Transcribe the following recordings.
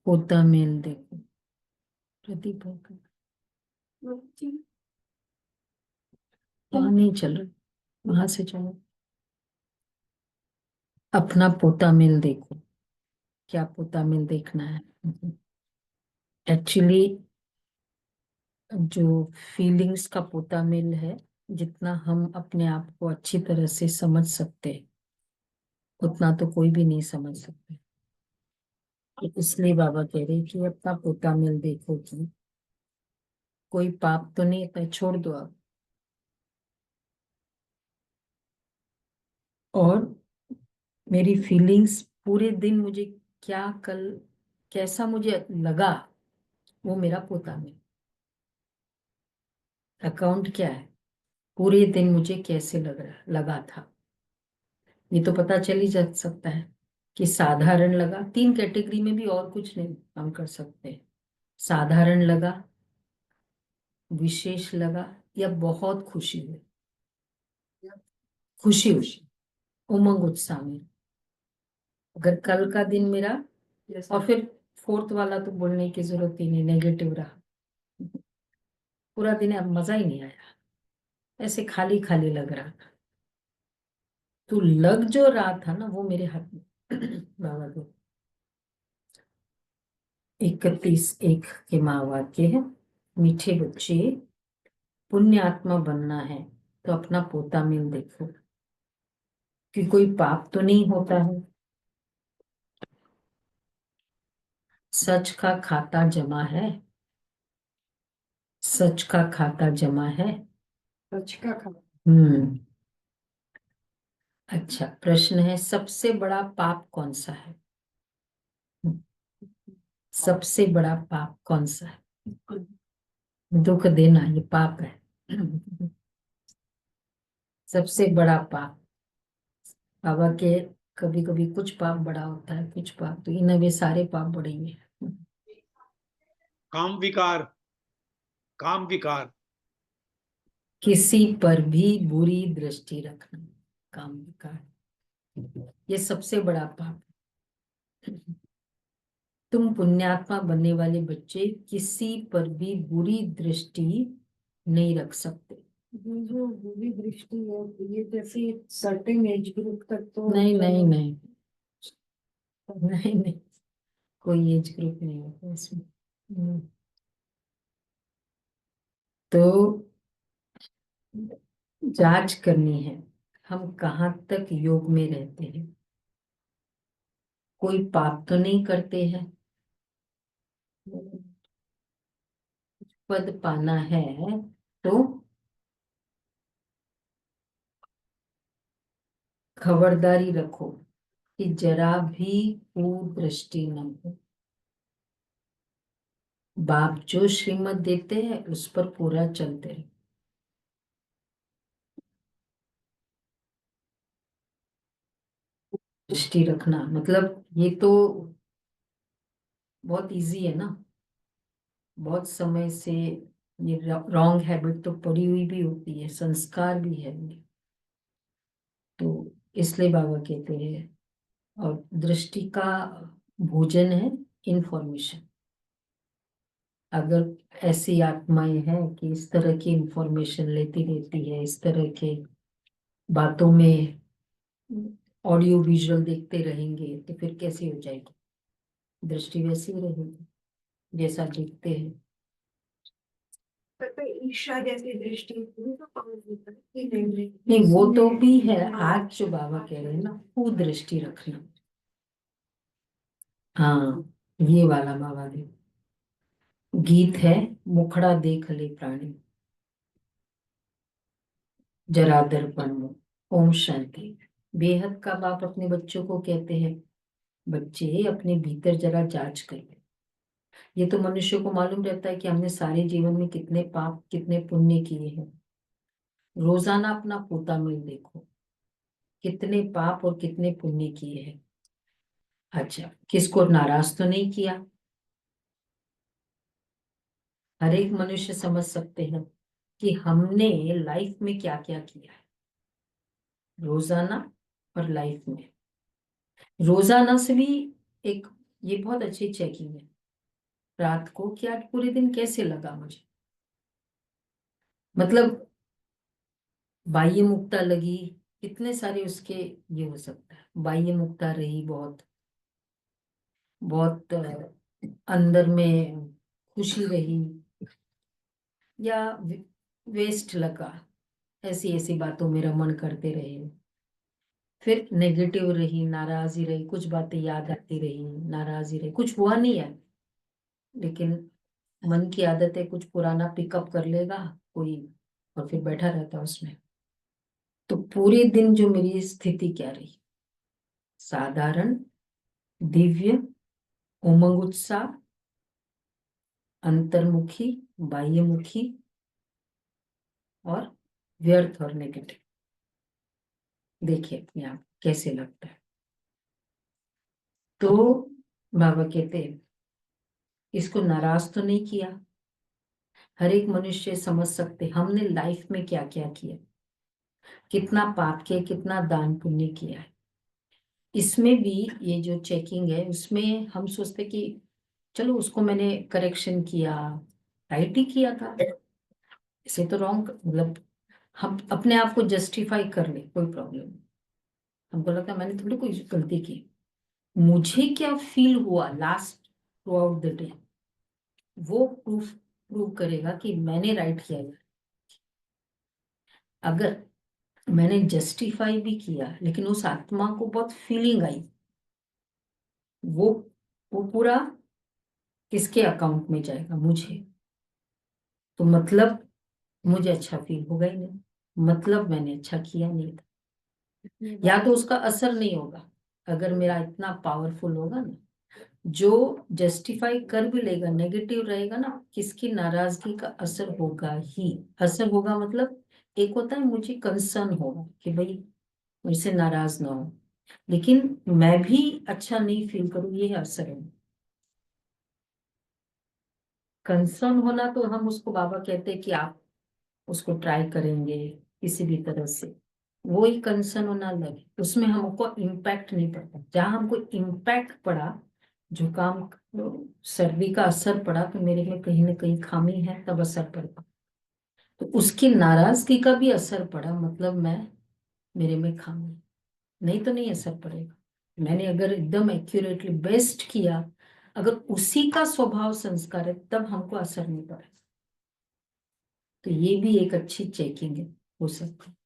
पोता मेल देखो। प्रदीप होकर वहां नहीं चल रहा, वहां से चलो। अपना पोता मेल देखो। क्या पोता मेल देखना है? एक्चुअली जो फीलिंग्स का पोता मेल है, जितना हम अपने आप को अच्छी तरह से समझ सकते हैं उतना तो कोई भी नहीं समझ सकते। तो इसलिए बाबा कह रहे कि अपना पोता मेल देखो कि कोई पाप तो नहीं है, छोड़ दो आप। और मेरी फीलिंग्स पूरे दिन मुझे क्या कल कैसा मुझे लगा, वो मेरा पोता मेल। अकाउंट क्या है? पूरे दिन मुझे कैसे लगा था, ये तो पता चल ही जा सकता है कि साधारण लगा। तीन कैटेगरी में भी, और कुछ नहीं हम कर सकते। साधारण लगा, विशेष लगा, या बहुत खुशी हुई। खुशी हुई, उमंग उत्साह में। अगर कल का दिन मेरा, और फिर फोर्थ वाला तो बोलने की जरूरत ही नहीं, नेगेटिव रहा पूरा दिन, अब मजा ही नहीं आया, ऐसे खाली खाली लग रहा था। तो लग जो रहा था ना, वो मेरे हाथ में। बाबा को 31:1 के माँ वाक्य है, मीठे बच्चे पुण्य आत्मा बनना है तो अपना पोता मेल देखो कि कोई पाप तो नहीं होता है। सच का खाता जमा है। सच का खाता जमा है। सच का खाता। अच्छा, प्रश्न है, सबसे बड़ा पाप कौन सा है? सबसे बड़ा पाप कौन सा है? दुख देना ये पाप है। सबसे बड़ा पाप बाबा के, कभी कभी कुछ पाप बड़ा होता है, कुछ पाप तो इन वे सारे पाप बड़े ही हैं। काम विकार। काम विकार। किसी पर भी बुरी दृष्टि रखना, काम विकार, ये सबसे बड़ा पाप है। तुम पुण्यात्मा बनने वाले बच्चे किसी पर भी बुरी दृष्टि नहीं रख सकते। जो बुरी दृष्टि है ये जैसे सर्टेन एज ग्रुप तक तो नहीं नहीं नहीं नहीं नहीं, कोई एज ग्रुप नहीं होता इसमें। तो जांच करनी है, हम कहाँ तक योग में रहते हैं। कोई पाप तो नहीं करते हैं। पद पाना है तो खबरदारी रखो कि जरा भी कुदृष्टि न हो। बाप जो श्रीमत देते हैं उस पर पूरा चलते हैं। दृष्टि रखना मतलब ये तो बहुत इजी है ना। बहुत समय से ये रॉन्ग हैबिट तो पड़ी हुई भी होती है, संस्कार भी है ये। तो इसलिए बाबा कहते हैं, और दृष्टि का भोजन है इंफॉर्मेशन। अगर ऐसी आत्माएं हैं कि इस तरह की इंफॉर्मेशन लेती रहती है, इस तरह के बातों में ऑडियो विजुअल देखते रहेंगे, तो फिर कैसी हो जाएगी? दृष्टि वैसी ही रहेगी जैसा देखते हैं। ईर्ष्या जैसी दृष्टि नहीं, वो तो भी है। आज जो बाबा कह रहे हैं ना, कुदृष्टि रखना, हाँ, ये वाला बाबा ने गीत है, मुखड़ा देख ले प्राणी जरा दर्पण में। ओम शांति। बेहद का बाप अपने बच्चों को कहते हैं, बच्चे अपने भीतर जरा जांच करिए। ये तो मनुष्य को मालूम रहता है कि हमने सारे जीवन में कितने पाप कितने पुण्य किए हैं। रोजाना अपना पोता मेल देखो, कितने पाप और कितने पुण्य किए हैं। अच्छा, किसको नाराज तो नहीं किया? हर एक मनुष्य समझ सकते हैं कि हमने लाइफ में क्या क्या किया है, रोजाना और लाइफ में। रोजाना से भी एक, ये बहुत अच्छी चेकिंग है। रात को कि आज पूरे दिन कैसे लगा मुझे, मतलब बाह्य मुक्ता लगी, कितने सारे उसके ये हो सकता है। बाह्य मुक्ता रही, बहुत बहुत अंदर में खुशी रही, या वेस्ट लगा, ऐसी ऐसी बातों में रमण करते रहे। फिर नेगेटिव रही, नाराज ही रही, कुछ बातें याद आती रही, नाराज ही रही, कुछ हुआ नहीं है, लेकिन मन की आदत है कुछ पुराना पिकअप कर लेगा कोई, और फिर बैठा रहता उसमें। तो पूरे दिन जो मेरी स्थिति क्या रही, साधारण, दिव्य, उमंग उत्साह, अंतर्मुखी, बाह्यमुखी, और व्यर्थ और नेगेटिव। देखिए अपने आप कैसे लगता है। तो बाबा कहते हैं, इसको नाराज तो नहीं किया। हर एक मनुष्य समझ सकते हमने लाइफ में क्या क्या किया, कितना पाप किया, कितना दान पुण्य किया है। इसमें भी ये जो चेकिंग है उसमें हम सोचते कि चलो उसको मैंने करेक्शन किया, राइट ही किया था, इसे तो रॉन्ग, मतलब हम अपने आप को जस्टिफाई कर ले, कोई प्रॉब्लम नहीं। हमको लगता है मैंने थोड़ी कोई गलती की, मुझे क्या फील हुआ last through out the day, वो प्रूव करेगा कि मैंने राइट किया है। अगर मैंने जस्टिफाई भी किया लेकिन उस आत्मा को बहुत फीलिंग आई, वो वो पूरा किसके अकाउंट में जाएगा, मुझे। तो मतलब मुझे अच्छा फील होगा ही नहीं, मतलब मैंने अच्छा किया नहीं था, या तो उसका असर नहीं होगा। अगर मेरा इतना पावरफुल होगा ना, जो जस्टिफाई कर भी लेगा, नेगेटिव रहेगा ना, किसकी नाराजगी का असर होगा ही। असर होगा मतलब एक होता है मुझे कंसर्न होगा कि भाई मुझसे नाराज ना हो, लेकिन मैं भी अच्छा नहीं फील करूं, ये असर है। कंसर्न होना तो हम उसको, बाबा कहते हैं कि आप उसको ट्राई करेंगे किसी भी तरह से, वो ही कंसर्न होना अलग है, उसमें हमको इम्पैक्ट नहीं पड़ता। जहां हमको इम्पैक्ट पड़ा, जुकाम सर्दी का असर पड़ा, तो मेरे में कहीं ना कहीं खामी है, तब असर पड़ता। तो उसकी नाराजगी का भी असर पड़ा, मतलब मैं, मेरे में खामी, नहीं तो नहीं असर पड़ेगा। मैंने अगर एकदम एक्यूरेटली बेस्ट किया, अगर उसी का स्वभाव संस्कार है, तब हमको असर नहीं पड़ेगा। तो ये भी एक अच्छी चेकिंग है, हो सकती है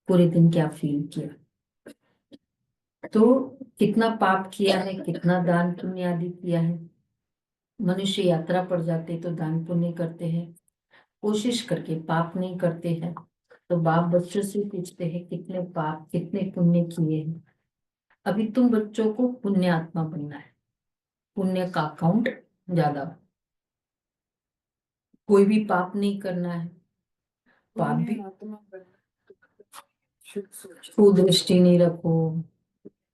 पूरे दिन क्या फील किया, तो कितना पाप किया है, कितना दान पुण्य आदि किया है। मनुष्य यात्रा पर जाते तो दान पुण्य करते हैं, कोशिश करके पाप नहीं करते हैं, तो बाप बच्चों से पूछते हैं कितने पाप कितने पुण्य किए हैं। अभी तुम बच्चों को पुण्य आत्मा बनना है, पुण्य का अकाउंट ज्यादा, कोई भी पाप नहीं करना है। पाप भी, कुदृष्टि नहीं रखो,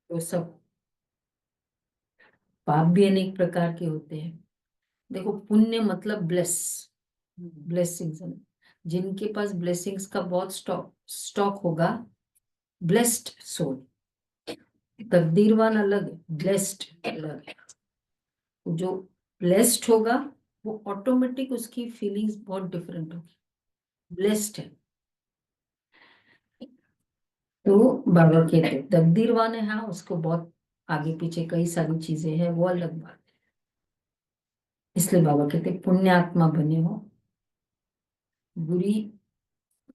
वो सब पाप भी अनेक प्रकार के होते हैं। देखो पुण्य मतलब ब्लेसिंग्स, जिनके पास ब्लेसिंग्स का बहुत स्टॉक होगा, ब्लेस्ड सोल। तकदीरवान अलग है, ब्लेस्ड अलग है। जो ब्लेस्ड होगा वो ऑटोमेटिक उसकी फीलिंग्स बहुत डिफरेंट होगी, ब्लेस्ड है। तो बाबा कहते तकदीरवान है, हाँ उसको बहुत आगे पीछे कई सारी चीजें हैं, वो अलग बात है। इसलिए बाबा कहते पुण्यात्मा बने हो, बुरी,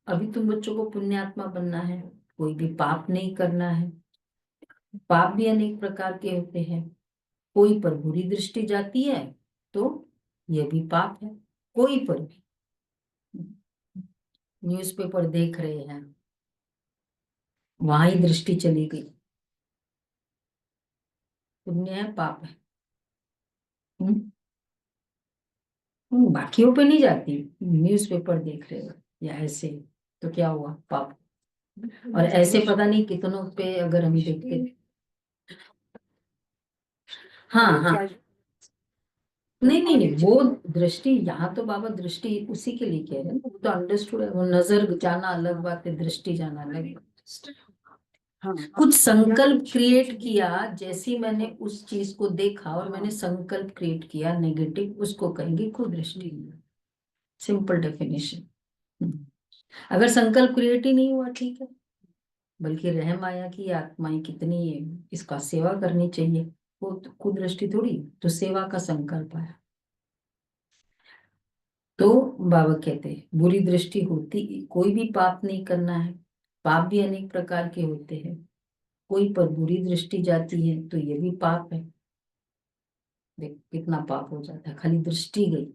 अभी तुम बच्चों को पुण्यात्मा बनना है, कोई भी पाप नहीं करना है। पाप भी अनेक प्रकार के होते हैं, कोई पर बुरी दृष्टि जाती है तो यह भी पाप है। कोई पर भी न्यूज़पेपर देख रहे हैं, वहां ही दृष्टि चली गई, पुण्य है पाप है। हम्म, बाकियों पे नहीं जाती, न्यूज़पेपर देख रहे हो या ऐसे, तो क्या हुआ, पाप। और ऐसे पता नहीं कितनों पे अगर हम देखते, हाँ हाँ, नहीं नहीं नहीं, वो दृष्टि, यहाँ तो बाबा दृष्टि उसी के लिए कह रहे हैं, वो तो अंडरस्टूड है। वो नजर जाना अलग बात है, दृष्टि जाना अलग बात है। हाँ कुछ संकल्प क्रिएट किया, जैसे ही मैंने उस चीज को देखा और मैंने संकल्प क्रिएट किया नेगेटिव, उसको कहेंगे कुदृष्टि। Simple definition. अगर संकल्प क्रिएट ही नहीं हुआ, ठीक है, बल्कि रहम आया कि आत्माएं कितनी इसका सेवा करनी चाहिए, वो तो कुदृष्टि थोड़ी, तो सेवा का संकल्प आया। तो बाबा कहते हैं बुरी दृष्टि होती, कोई भी पाप नहीं करना है, पाप भी अनेक प्रकार के होते हैं, कोई पर बुरी दृष्टि जाती है तो ये भी पाप है। देख कितना पाप हो जाता है, खाली दृष्टि गई।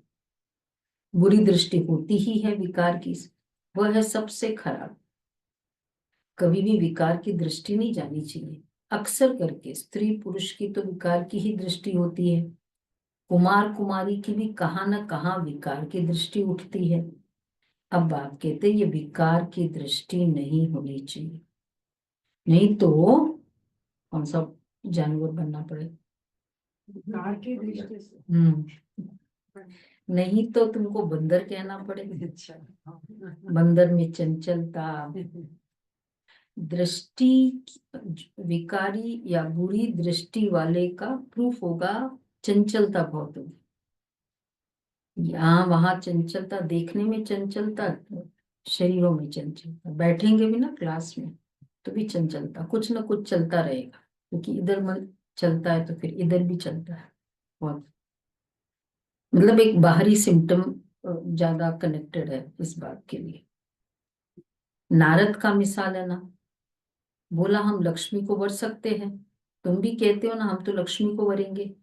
बुरी दृष्टि होती ही है विकार की, वह है सबसे खराब। कभी भी विकार की दृष्टि नहीं जानी चाहिए। अक्सर करके स्त्री पुरुष की तो विकार की ही दृष्टि होती है, कुमार कुमारी की भी कहाँ न कहाँ विकार की दृष्टि उठती है। अब बाप कहते ये विकार की दृष्टि नहीं होनी चाहिए, नहीं तो कौन सा जानवर बनना पड़े। कार की दृष्टि से। नहीं तो तुमको बंदर कहना पड़े। अच्छा बंदर में चंचलता, दृष्टि, विकारी या बुरी दृष्टि वाले का प्रूफ होगा चंचलता बहुत होगी। यहाँ वहां चंचलता, देखने में चंचलता, शरीरों में चंचलता, बैठेंगे भी ना क्लास में तो भी चंचलता, कुछ ना कुछ चलता रहेगा, क्योंकि इधर मन चलता है तो फिर इधर भी चलता है बहुत। मतलब एक बाहरी सिम्टम ज्यादा कनेक्टेड है इस बात के लिए। नारद का मिसाल है ना, बोला हम लक्ष्मी को वर सकते हैं, तुम भी कहते हो ना हम तो लक्ष्मी को वरेंगे,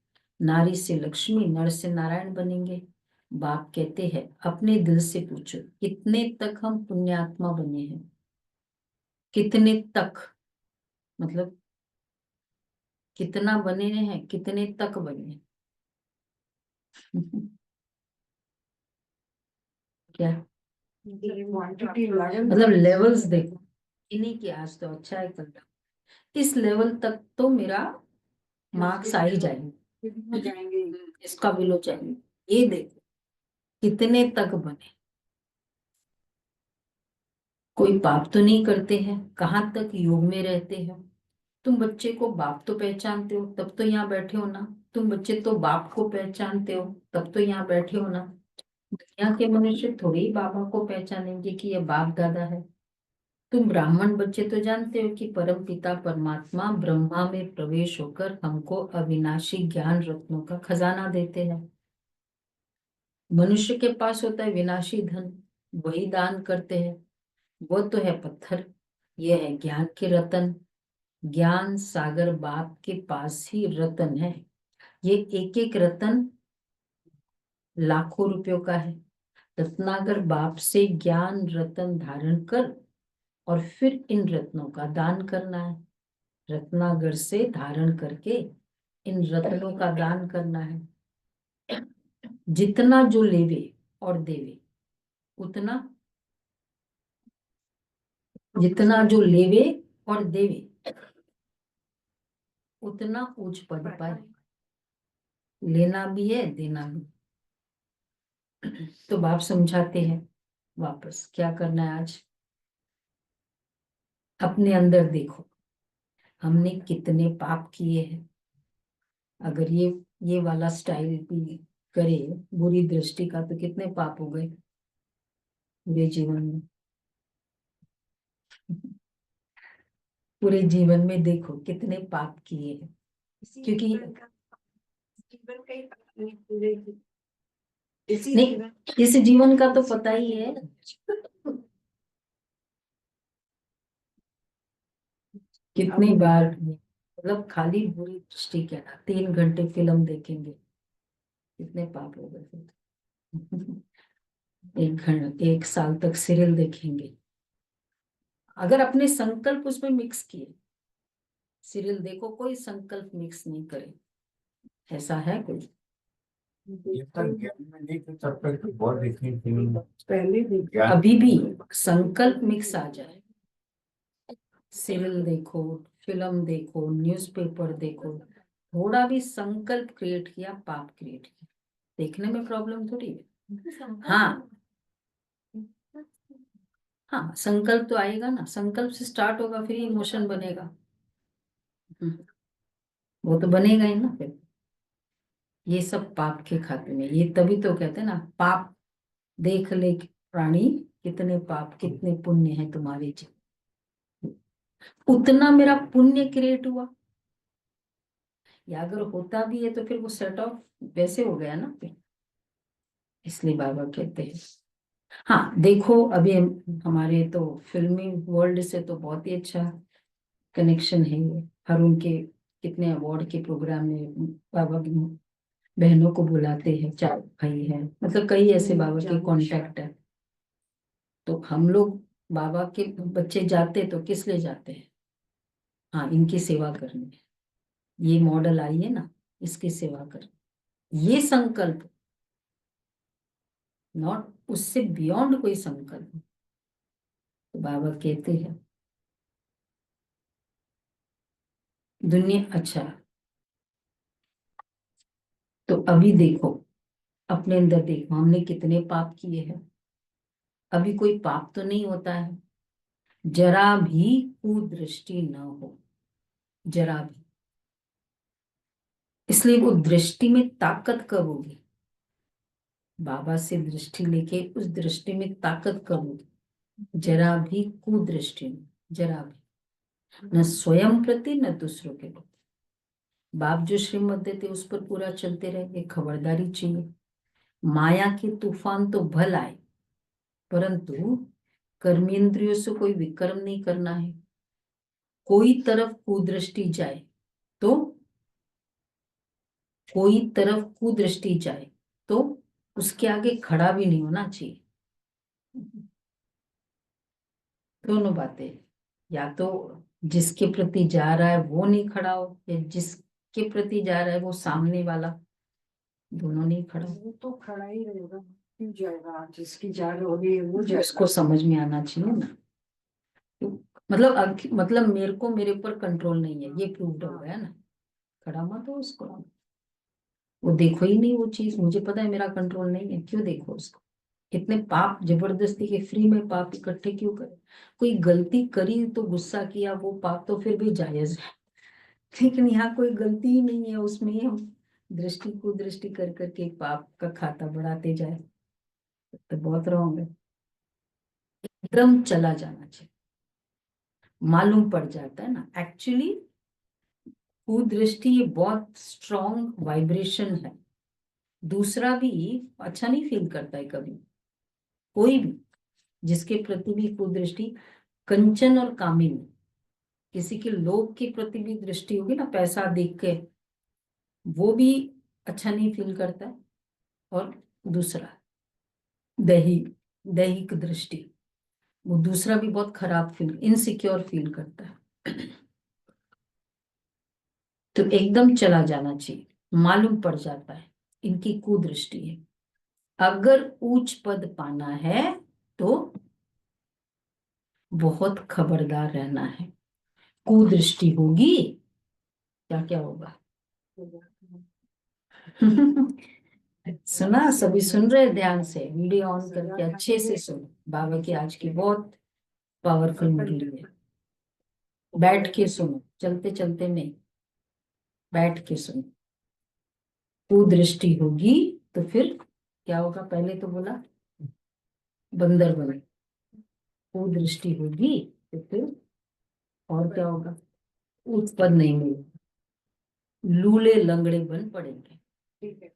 नारी से लक्ष्मी, नर से नारायण बनेंगे। बाप कहते हैं अपने दिल से पूछो कितने तक हम पुण्यात्मा बने हैं, कितने तक, मतलब कितना बने हैं, कितने तक बने। क्या मतलब लेवल्स देखो, इन्हीं की आज तो अच्छा है, कल इस लेवल तक तो मेरा मार्क्स आ ही जाएंगे, इसका भी लो चाहिए। ये देखो कितने तक बने, कोई पाप तो नहीं करते हैं, कहाँ तक योग में रहते हैं। तुम बच्चे को बाप तो पहचानते हो तब तो यहाँ बैठे हो ना, तुम बच्चे तो बाप को पहचानते हो तब तो यहाँ बैठे हो ना। यहाँ के मनुष्य थोड़े ही बाबा को पहचानेंगे कि ये बाप दादा है। तुम ब्राह्मण बच्चे तो जानते हो कि परम पिता परमात्मा ब्रह्मा में प्रवेश होकर हमको अविनाशी ज्ञान रत्नों का खजाना देते हैं। मनुष्य के पास होता है विनाशी धन, वही दान करते हैं, वो तो है पत्थर, ये है ज्ञान के रतन। ज्ञान सागर बाप के पास ही रतन है, ये एक एक रतन लाखों रुपयों का है। रत्नाकर बाप से ज्ञान रतन धारण कर और फिर इन रत्नों का दान करना है। रत्नागर से धारण करके इन रत्नों का दान करना है। जितना जो लेवे और देवे उतना, जितना जो लेवे और देवे उतना ऊंच पद पाए। लेना भी है देना भी। तो बाप समझाते हैं वापस क्या करना है आज, अपने अंदर देखो हमने कितने पाप किए हैं। अगर ये वाला स्टाइल भी करे बुरी दृष्टि का तो कितने पाप हो गए पूरे जीवन में। पूरे जीवन में देखो कितने पाप किए हैं, क्योंकि नहीं इस जीवन का तो पता ही है। कितनी बार, मतलब खाली बुरी दृष्टि क्या, 3 घंटे फिल्म देखेंगे कितने पाप हो गए फिर। 1 साल तक सीरियल देखेंगे, अगर अपने संकल्प उसमें मिक्स किए। सीरियल देखो कोई संकल्प मिक्स नहीं करे, ऐसा है कोई? अभी भी संकल्प मिक्स आ जाए, सीरियल देखो, फिल्म देखो, न्यूज़पेपर देखो, थोड़ा भी संकल्प क्रिएट किया पाप क्रिएट किया, देखने में प्रॉब्लम थोड़ी है। हाँ हाँ, संकल्प तो आएगा ना, संकल्प से स्टार्ट होगा फिर इमोशन बनेगा। वो तो बनेगा ही ना फिर। ये सब पाप के खाते में, ये तभी तो कहते हैं ना, पाप देख ले प्राणी, कितने पाप कितने पुण्य है तुम्हारे जी, उतना मेरा पुण्य क्रिएट हुआ। या अगर होता भी है तो फिर वो सेट ऑफ वैसे हो गया ना फिर। इसलिए बाबा कहते हैं, हाँ देखो अभी हमारे तो फिल्मी वर्ल्ड से तो बहुत ही अच्छा कनेक्शन है ये। हर उनके कितने अवार्ड के प्रोग्राम में बाबा की बहनों को बुलाते हैं, चार भाई है, मतलब कई ऐसे बाबा के कांटेक्ट है। तो हम लोग बाबा के बच्चे जाते तो किस लिए जाते हैं? हाँ, इनकी सेवा करने। ये मॉडल आई है ना, इसकी सेवा कर, ये संकल्प, नॉट उससे बियॉन्ड कोई संकल्प। तो बाबा कहते हैं दुनिया, अच्छा तो अभी देखो, अपने अंदर देखो हमने कितने पाप किए हैं। अभी कोई पाप तो नहीं होता है जरा भी कुदृष्टि न हो, जरा भी। इसलिए वो दृष्टि में ताकत कब होगी? बाबा से दृष्टि लेके उस दृष्टि में ताकत कब होगी? जरा भी कुदृष्टि में, जरा भी, न स्वयं प्रति न दूसरों के प्रति। बाप जो श्रीमत देते उस पर पूरा चलते रहे, एक खबरदारी चाहिए। माया के तूफान तो भल आए, परंतु कर्मेंद्रियों से कोई विकर्म नहीं करना है। कोई तरफ कुदृष्टि जाए तो, कोई तरफ कुदृष्टि जाए तो उसके आगे खड़ा भी नहीं होना चाहिए। दोनों बातें, या तो जिसके प्रति जा रहा है वो नहीं खड़ा हो, या जिसके प्रति जा रहा है वो सामने वाला, दोनों नहीं खड़ा हो। वो तो खड़ा ही रहेगा, क्यों जाएगा? जिसकी जा रही होगी वो जाएगा। उसको समझ में आना चाहिए ना। तो मतलब मतलब मेरे को मेरे ऊपर कंट्रोल नहीं है, ये प्रूव हो गया ना। खड़ा मत हो उसको, वो देखो ही नहीं वो चीज, मुझे पता है मेरा कंट्रोल नहीं है, क्यों देखो उसको? इतने पाप जबरदस्ती के फ्री में पाप इकट्ठे क्यों करे? कोई गलती करी तो गुस्सा किया, वो पाप तो फिर भी जायज है। लेकिन यहाँ कोई गलती ही नहीं है, उसमें हम दृष्टि को दृष्टि कर करके पाप का खाता बढ़ाते जाए, तो बहुत रॉन्ग है। एकदम चला जाना चाहिए, मालूम पड़ जाता है ना एक्चुअली। कुदृष्टि ये बहुत स्ट्रॉन्ग वाइब्रेशन है। दूसरा भी अच्छा नहीं फील करता है कभी, कोई भी जिसके प्रति भी कुदृष्टि, कंचन और कामिनी, किसी के लोभ के प्रति भी दृष्टि होगी ना, पैसा देख के, वो भी अच्छा नहीं फील करता है। और दूसरा दैही, दैहिक दृष्टि, वो दूसरा भी बहुत खराब फील, इनसिक्योर फील करता है। तो एकदम चला जाना चाहिए, मालूम पड़ जाता है इनकी कुदृष्टि है। अगर उच्च पद पाना है तो बहुत खबरदार रहना है। कुदृष्टि होगी, क्या क्या होगा? सुना? सभी सुन रहे? ध्यान से वीडियो ऑन करके अच्छे से सुनो, बाबा की आज की बहुत पावरफुल मुरली है। बैठ के सुनो, चलते चलते नहीं, बैठ के सुनो। कुदृष्टि होगी तो फिर क्या होगा? पहले तो बोला बंदर बने। कुदृष्टि होगी तो फिर और क्या होगा? उच्च पद नहीं मिलेगा, लूले लंगड़े बन पड़ेंगे। ठीक है,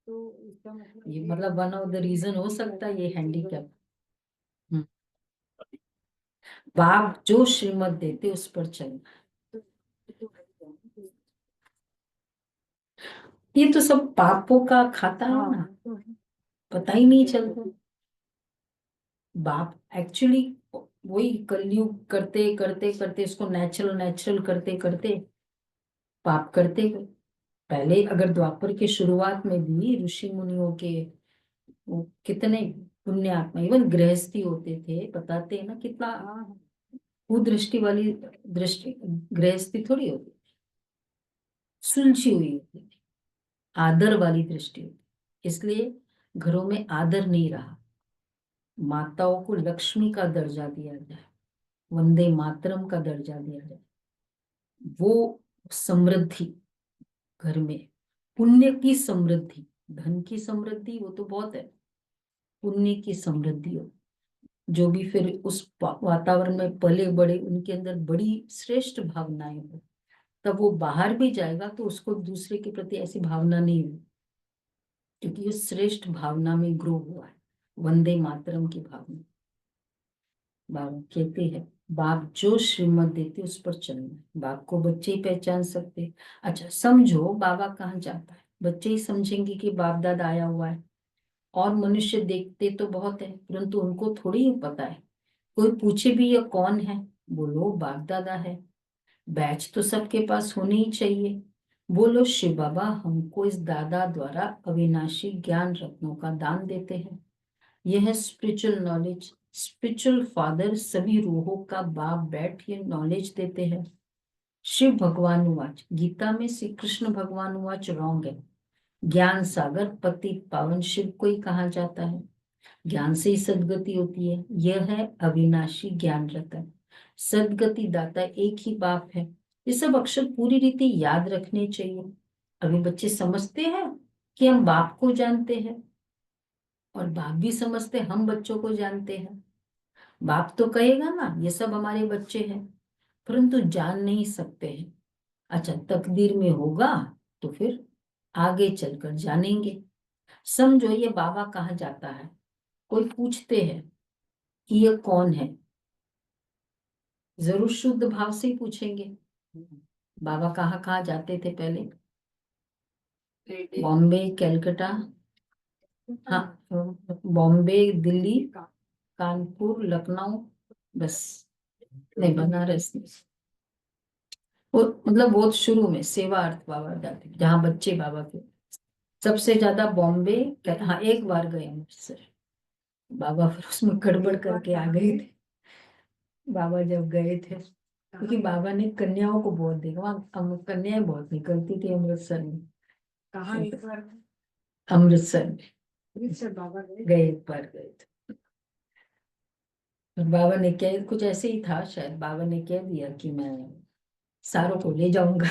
तो इसका मतलब ये मतलब वन ऑफ द रीजन हो सकता है ये हैंडीकैप। बाप जो श्रीमत देते उस पर चलना। ये तो सब पापों का खाता है ना, पता ही नहीं चलता। बाप एक्चुअली वही कलयुग करते करते करते इसको नेचुरल नेचुरल करते करते पाप करते गए। पहले अगर द्वापर के शुरुआत में भी ऋषि मुनियों के वो कितने पुण्यात्मा, इवन गृहस्थी होते थे, बताते हैं ना कितना कुदृष्टि वाली दृष्टि गृहस्थी थोड़ी होती, सुलझी हुई होती थी, आदर वाली दृष्टि होती। इसलिए घरों में आदर नहीं रहा, माताओं को लक्ष्मी का दर्जा दिया जाए, वंदे मातरम का दर्जा दिया जाए, वो समृद्धि घर में, पुण्य की समृद्धि, धन की समृद्धि वो तो बहुत है, पुण्य की समृद्धि हो। जो भी फिर उस वातावरण में पले बड़े, उनके अंदर बड़ी श्रेष्ठ भावनाएं हो, तब वो बाहर भी जाएगा तो उसको दूसरे के प्रति ऐसी भावना नहीं हो, क्योंकि ये श्रेष्ठ भावना में ग्रो हुआ है, वंदे मातरम की भावना। बाबा कहते हैं बाप जो श्रीमत देते उस पर चलना। बाप को बच्चे ही पहचान सकते। अच्छा समझो बाबा कहाँ जाता है, बच्चे ही समझेंगे कि बाप दादा आया हुआ है। और मनुष्य देखते तो बहुत है, परंतु उनको थोड़ी ही पता है। कोई पूछे भी ये कौन है, बोलो बाप दादा है। बैच तो सबके पास होने ही चाहिए। बोलो शिव बाबा हमको इस दादा द्वारा अविनाशी ज्ञान रत्नों का दान देते हैं। यह है स्पिरिचुअल नॉलेज। स्पिरिचुअल फादर सभी रूहों का बाप बैठ ये नॉलेज देते हैं। शिव भगवान उवाच, गीता में श्री कृष्ण भगवान उवाच रॉन्ग है। ज्ञान सागर पतित पावन शिव को ही कहा जाता है। ज्ञान से ही सदगति होती है। यह है अविनाशी ज्ञान रतन। सदगति दाता एक ही बाप है। ये सब अक्षर पूरी रीति याद रखने चाहिए। अभी बच्चे समझते हैं कि हम बाप को जानते हैं, और बाप भी समझते हम बच्चों को जानते हैं। बाप तो कहेगा ना ये सब हमारे बच्चे हैं, परंतु जान नहीं सकते हैं। अच्छा तकदीर में होगा तो फिर आगे चलकर जानेंगे। समझो ये बाबा कहाँ जाता है, कोई पूछते हैं कि ये कौन है, जरूर शुद्ध भाव से ही पूछेंगे। बाबा कहाँ कहाँ जाते थे पहले, बॉम्बे कलकत्ता, हाँ बॉम्बे दिल्ली कानपुर लखनऊ, बस नहीं बनारस नहीं। वो मतलब बहुत शुरू में सेवा अर्थ बाबा जाते थे, जहाँ बच्चे बाबा के सबसे ज्यादा बॉम्बे। हाँ एक बार गए अमृतसर, बाबा फिर उसमें गड़बड़ करके आ गए थे। बाबा जब गए थे, क्योंकि बाबा ने कन्याओं को बहुत देखा, वहाँ कन्याएं बहुत निकलती थी अमृतसर में। कहाँ एक बार अमृतसर में अमृतसर बाबा गए, एक बार गए थे। और बाबा ने कह कुछ ऐसे ही था शायद, बाबा ने कह दिया कि मैं सारों को ले जाऊंगा।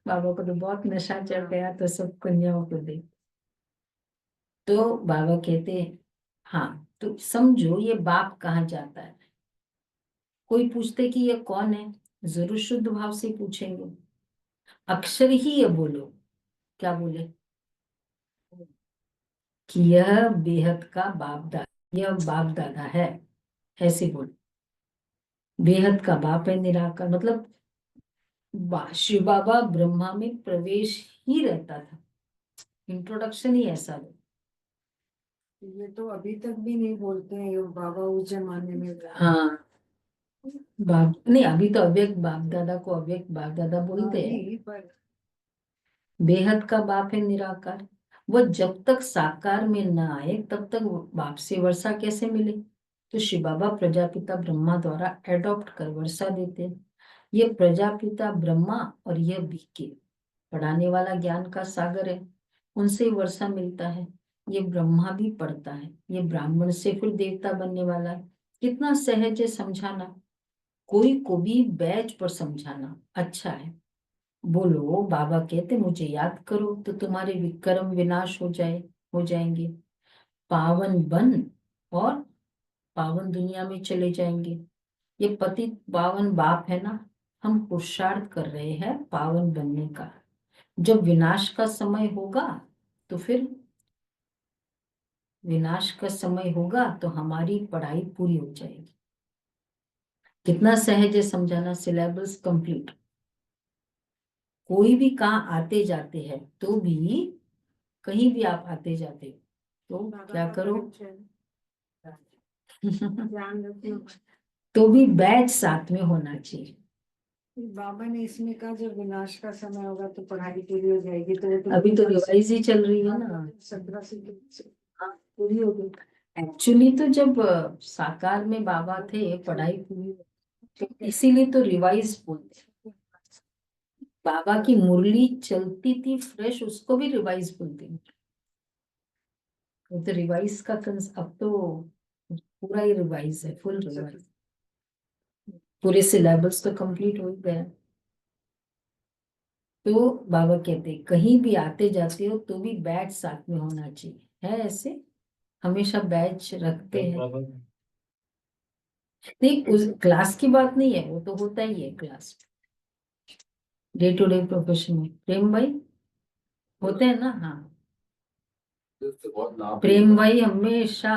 बाबा को तो बहुत नशा चढ़ गया, तो सब कन्याओं को दे। तो बाबा कहते हैं हाँ तो समझो ये बाप कहाँ जाता है। कोई पूछते कि ये कौन है, जरूर शुद्ध भाव से पूछेंगे। अक्षर ही ये बोलो, क्या बोले कि यह बेहद का बाप दादा, यह बाप दादा है, ऐसे बोलो। बेहद का बाप है निराकार, मतलब शिव बाबा ब्रह्मा में प्रवेश ही रहता था, इंट्रोडक्शन ही ऐसा है। ये तो अभी तक भी नहीं बोलते हैं ये बाबा उस जमाने में। हाँ बाप नहीं, अभी तो अव्यक्त बाप दादा को अव्यक्त बाप दादा बोलते हैं। नहीं, पर बेहद का बाप है निराकार। वह जब तक साकार में न आए तब तक बाप से वर्षा कैसे मिले। तो शिव बाबा प्रजापिता ब्रह्मा द्वारा एडॉप्ट कर वर्षा देते हैं। ये प्रजापिता ब्रह्मा और यह बीके पढ़ाने वाला ज्ञान का सागर है, उनसे वर्षा मिलता है। ये ब्रह्मा भी पढ़ता है, ये ब्राह्मण से फिर देवता बनने वाला है। कितना सहज है समझाना, कोई को भी बैच पर समझाना अच्छा है। बोलो बाबा कहते मुझे याद करो तो तुम्हारे विक्रम विनाश हो जाएंगे, पावन बन और पावन दुनिया में चले जाएंगे। ये पतित पावन बाप है ना, हम पुरुषार्थ कर रहे हैं पावन बनने का। जब विनाश का समय होगा तो फिर विनाश का समय होगा तो हमारी पढ़ाई पूरी हो जाएगी। कितना सहज है समझाना, सिलेबस कंप्लीट। कोई भी कहाँ आते जाते हैं तो भी, कहीं भी आप आते जाते हो तो क्या करो ध्यान रखना। तो भी बैच साथ में होना चाहिए। बाबा ने इसमें कहा जब विनाश का समय होगा तो पढ़ाई पूरी हो जाएगी, तो वो तो अभी तो रिवाइज ही चल रही है ना। 17 से हाँ पूरी हो गई। एक्चुअली तो जब साकार में बाबा थे पढ़ाई पूरी, तो इसीलिए तो रिवाइज बोलते हैं। बाबा की मुरली चलती थी फ्रेश, उसको भी रिवाइज बोलते हैं। वो तो रिवाइज का अब तो पूरा ही रिवाइज है, फुल रिवाइज, पूरे सिलेबस तो कंप्लीट हो ही गया। तो बाबा कहते हैं कहीं भी आते जाते हो तो भी बैच साथ में होना चाहिए। है ऐसे हमेशा बैच रखते हैं? नहीं, उस क्लास की बात नहीं है, वो तो होता ही है class, day to day profession में। प्रेम भाई होते हैं ना? हाँ, प्रेम भाई हमेशा,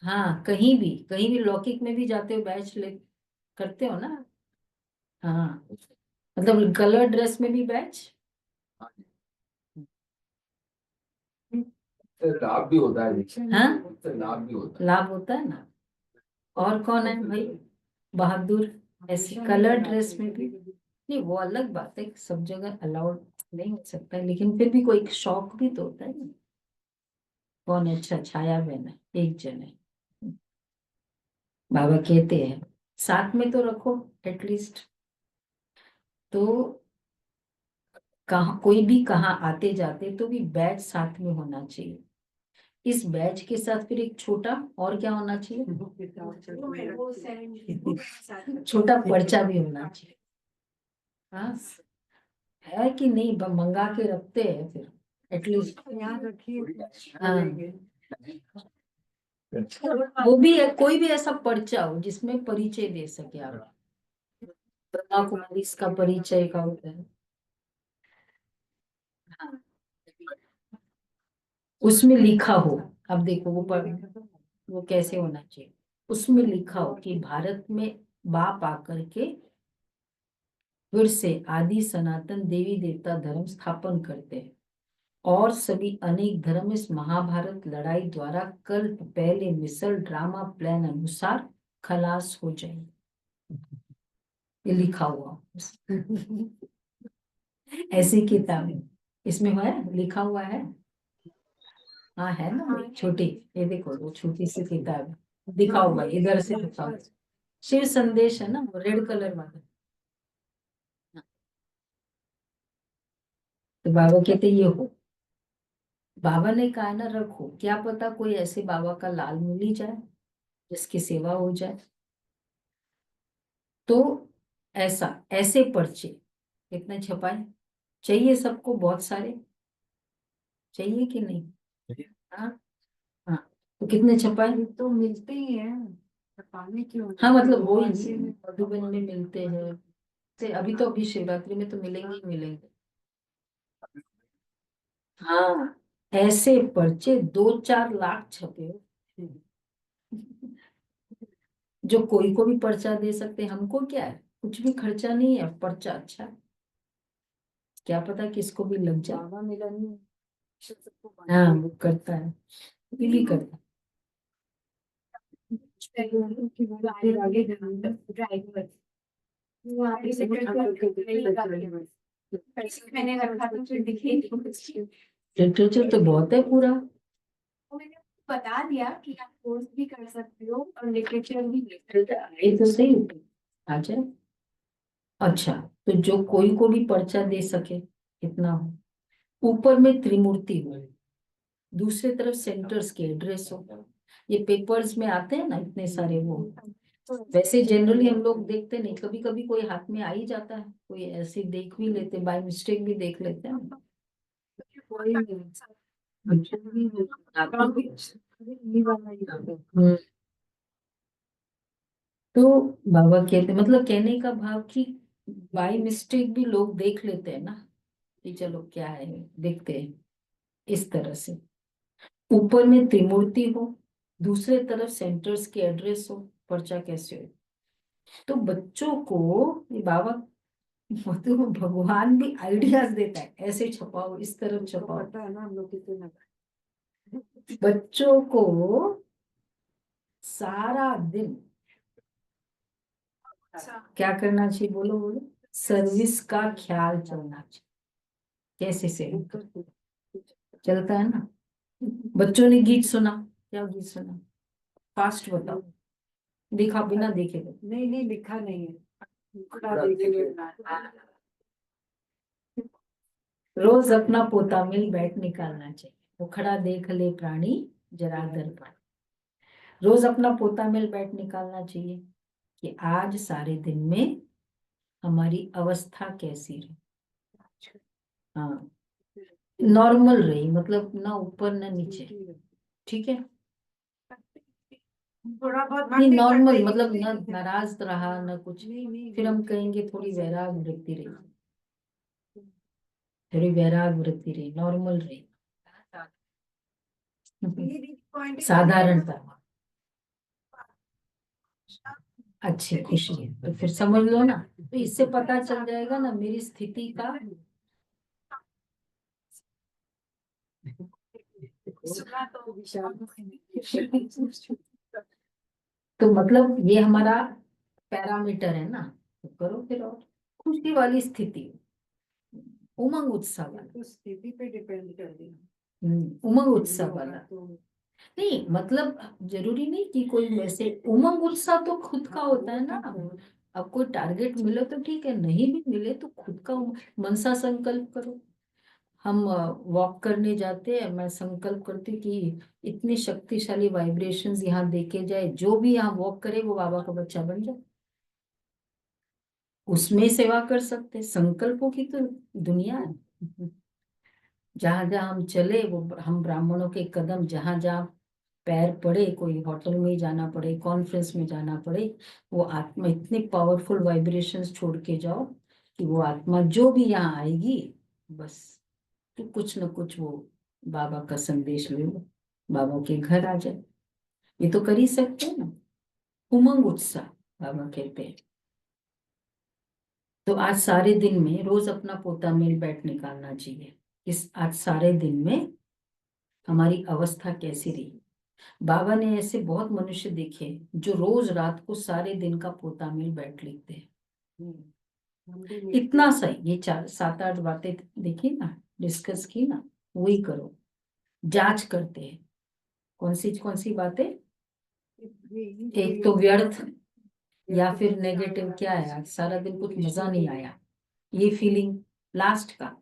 हाँ, कहीं भी लौकिक में भी जाते हो बैच ले करते हो ना? हाँ, मतलब कलर ड्रेस में भी बैच। लाभ भी होता है। हाँ, लाभ भी होता है। लाभ होता है ना। और कौन है भाई बहादुर ऐसे कलर ड्रेस में भी? नहीं, वो अलग बात है, सब जगह अलाउड नहीं हो सकता, लेकिन फिर भी कोई शौक भी तो होता है ना। कौन है? अच्छा, छाया बहन है, एक जन है। बाबा कहते हैं साथ में तो रखो एटलीस्ट। तो कहा कोई भी कहाँ आते जाते तो भी बैच साथ में होना चाहिए। इस बैच के साथ फिर एक छोटा और क्या होना चाहिए? छोटा पर्चा भी होना चाहिए। हाँ, है कि नहीं? मंगा के रखते हैं फिर एटलीस्ट। यहाँ रखिए। हाँ, वो भी है, कोई भी ऐसा पर्चा हो जिसमें परिचय दे सके आप। ब्रह्मा कुमारी इसका परिचय का होता है। हाँ, उसमें लिखा हो, अब देखो वो कैसे होना चाहिए। उसमें लिखा हो कि भारत में बाप आकर के फिर से आदि सनातन देवी देवता धर्म स्थापन करते हैं और सभी अनेक धर्म इस महाभारत लड़ाई द्वारा कल्प पहले मिसल ड्रामा प्लान अनुसार खलास हो जाए। ये लिखा हुआ ऐसी किताब इसमें है, लिखा हुआ है। हाँ, है ना वो छोटी, ये देखो वो छोटी सी किताब दिखा हुआ है, इधर से दिखा हुआ है। शिव संदेश है ना, वो रेड कलर वाला। तो बाबा कहते ये हो, बाबा ने कहा ना रखो, क्या पता कोई ऐसे बाबा का लाल मिल ही जाए जिसकी सेवा हो जाए। तो ऐसा ऐसे पर्चे कितने छपाए? चाहिए सबको बहुत सारे? चाहिए कि नहीं? हाँ, हाँ, तो कितने छपाए? तो मिलते ही हैं, पानी क्यों? हाँ, मतलब वो ही मधुबन में मिलते हैं। से अभी तो अभी शिवरात्रि में तो मिलेंगे ही मिलेंगे। हाँ, ऐसे पर्चे 2-4 लाख छपे हो जो कोई को भी पर्चा दे सकते हैं। हमको क्या है, कुछ भी खर्चा नहीं है, पर्चा अच्छा है, क्या पता किसको भी लग जाए। बाबा मिलन हाँ, वो करता है, ये भी करता है। आगे ड्राइवर वहाँ पे मैंने रखा तो फिर दिखे लिटरेचर तो बहुत है पूरा। मैंने बता दिया कि आप कोर्स भी कर सकते हो और लिटरेचर भी ये तो सही आ जाए। अच्छा, तो जो कोई को भी पर्चा दे सके इतना हो, ऊपर में त्रिमूर्ति हो, दूसरे तरफ सेंटर्स के एड्रेस हो। ये पेपर्स में आते हैं ना इतने सारे वो। वैसे जनरली हम लोग देखते नहीं, कभी कभी कोई हाथ में आ ही जाता है, कोई ऐसे देख भी लेते, बाय मिस्टेक भी देख लेते हैं। कोई तो बाबा कहते मतलब कहने का भाव कि बाय मिस्टेक भी लोग देख लेते हैं ना, कि चलो क्या है, देखते हैं इस तरह से। ऊपर में त्रिमूर्ति हो, दूसरे तरफ सेंटर्स के एड्रेस हो, पर्चा कैसे हो? तो बच्चों को ये बाबा तो भगवान भी आइडियाज देता है, ऐसे छपाओ, इस तरफ छपाओ। पता है ना हम लोग कितने बच्चों को सारा दिन क्या करना चाहिए? बोलो बोलो। सर्विस का ख्याल चलना चाहिए। कैसे से चलता है ना? बच्चों ने गीत सुना, क्या गीत सुना? फास्ट बताओ, देखा बिना देखे तो। नहीं नहीं लिखा नहीं है। रोज अपना पोता मिल बैठ निकालना चाहिए। वो खड़ा देख ले प्राणी जरा दर्पण। रोज अपना पोता मेल बैठ निकालना चाहिए कि आज सारे दिन में हमारी अवस्था कैसी रही। हाँ, नॉर्मल रही, मतलब ना ऊपर ना नीचे, ठीक है। थोड़ा बहुत नहीं, बातें नॉर्मल करते मतलब ही ना रहते हैं। नाराज रहा ना कुछ, नहीं, फिर हम बिल्कुल कहेंगे थोड़ी सही वैराग है। वृत्ति रही, थोड़ी वैराग वृत्ति रही, नॉर्मल रही। ये भी point है। साधारणता, अच्छी खुशी है, तो फिर समझ लो ना, तो इससे पता चल जाएगा ना मेरी स्थिति का। तो मतलब ये हमारा पैरामीटर है ना, तो करो फिर। और खुशी वाली स्थिति, उमंग उत्साह वाला, तो स्थिति पे डिपेंड कर रही उमंग उत्साह वाला। तो नहीं मतलब जरूरी नहीं कि कोई वैसे, उमंग उत्साह तो खुद का होता है ना। अब कोई टारगेट मिले तो ठीक है, नहीं भी मिले तो खुद का मनसा संकल्प करो। हम वॉक करने जाते हैं, मैं संकल्प करती हूँ कि इतनी शक्तिशाली वाइब्रेशंस यहाँ देखे जाए, जो भी यहाँ वॉक करे वो बाबा का बच्चा बन जाए, उसमें सेवा कर सकते। संकल्पों की तो दुनिया है। जहां जहां हम चले वो हम ब्राह्मणों के कदम, जहां जहां पैर पड़े, कोई होटल में ही जाना पड़े, कॉन्फ्रेंस में जाना पड़े, वो आत्मा इतनी पावरफुल वाइब्रेशंस छोड़ के जाओ कि वो आत्मा जो भी यहाँ आएगी, बस तो कुछ न कुछ वो बाबा का संदेश ले लो, बाबा के घर आ जाए। ये तो कर ही सकते हैं ना, उमंग उत्साह बाबा कहते हैं। तो आज सारे दिन में रोज अपना पोता मेल बैठ निकालना चाहिए, इस आज सारे दिन में हमारी अवस्था कैसी रही। बाबा ने ऐसे बहुत मनुष्य देखे जो रोज रात को सारे दिन का पोता मेल बैठ लिखते हैं। हम भी लिखते इतना हैं। सही, ये 4 7 8 बातें देखी ना, डिस्कस की ना, वही करो। जांच करते हैं कौन सी बातें, एक तो व्यर्थ या फिर नेगेटिव क्या है, आज सारा दिन कुछ मजा नहीं आया, ये फीलिंग लास्ट का।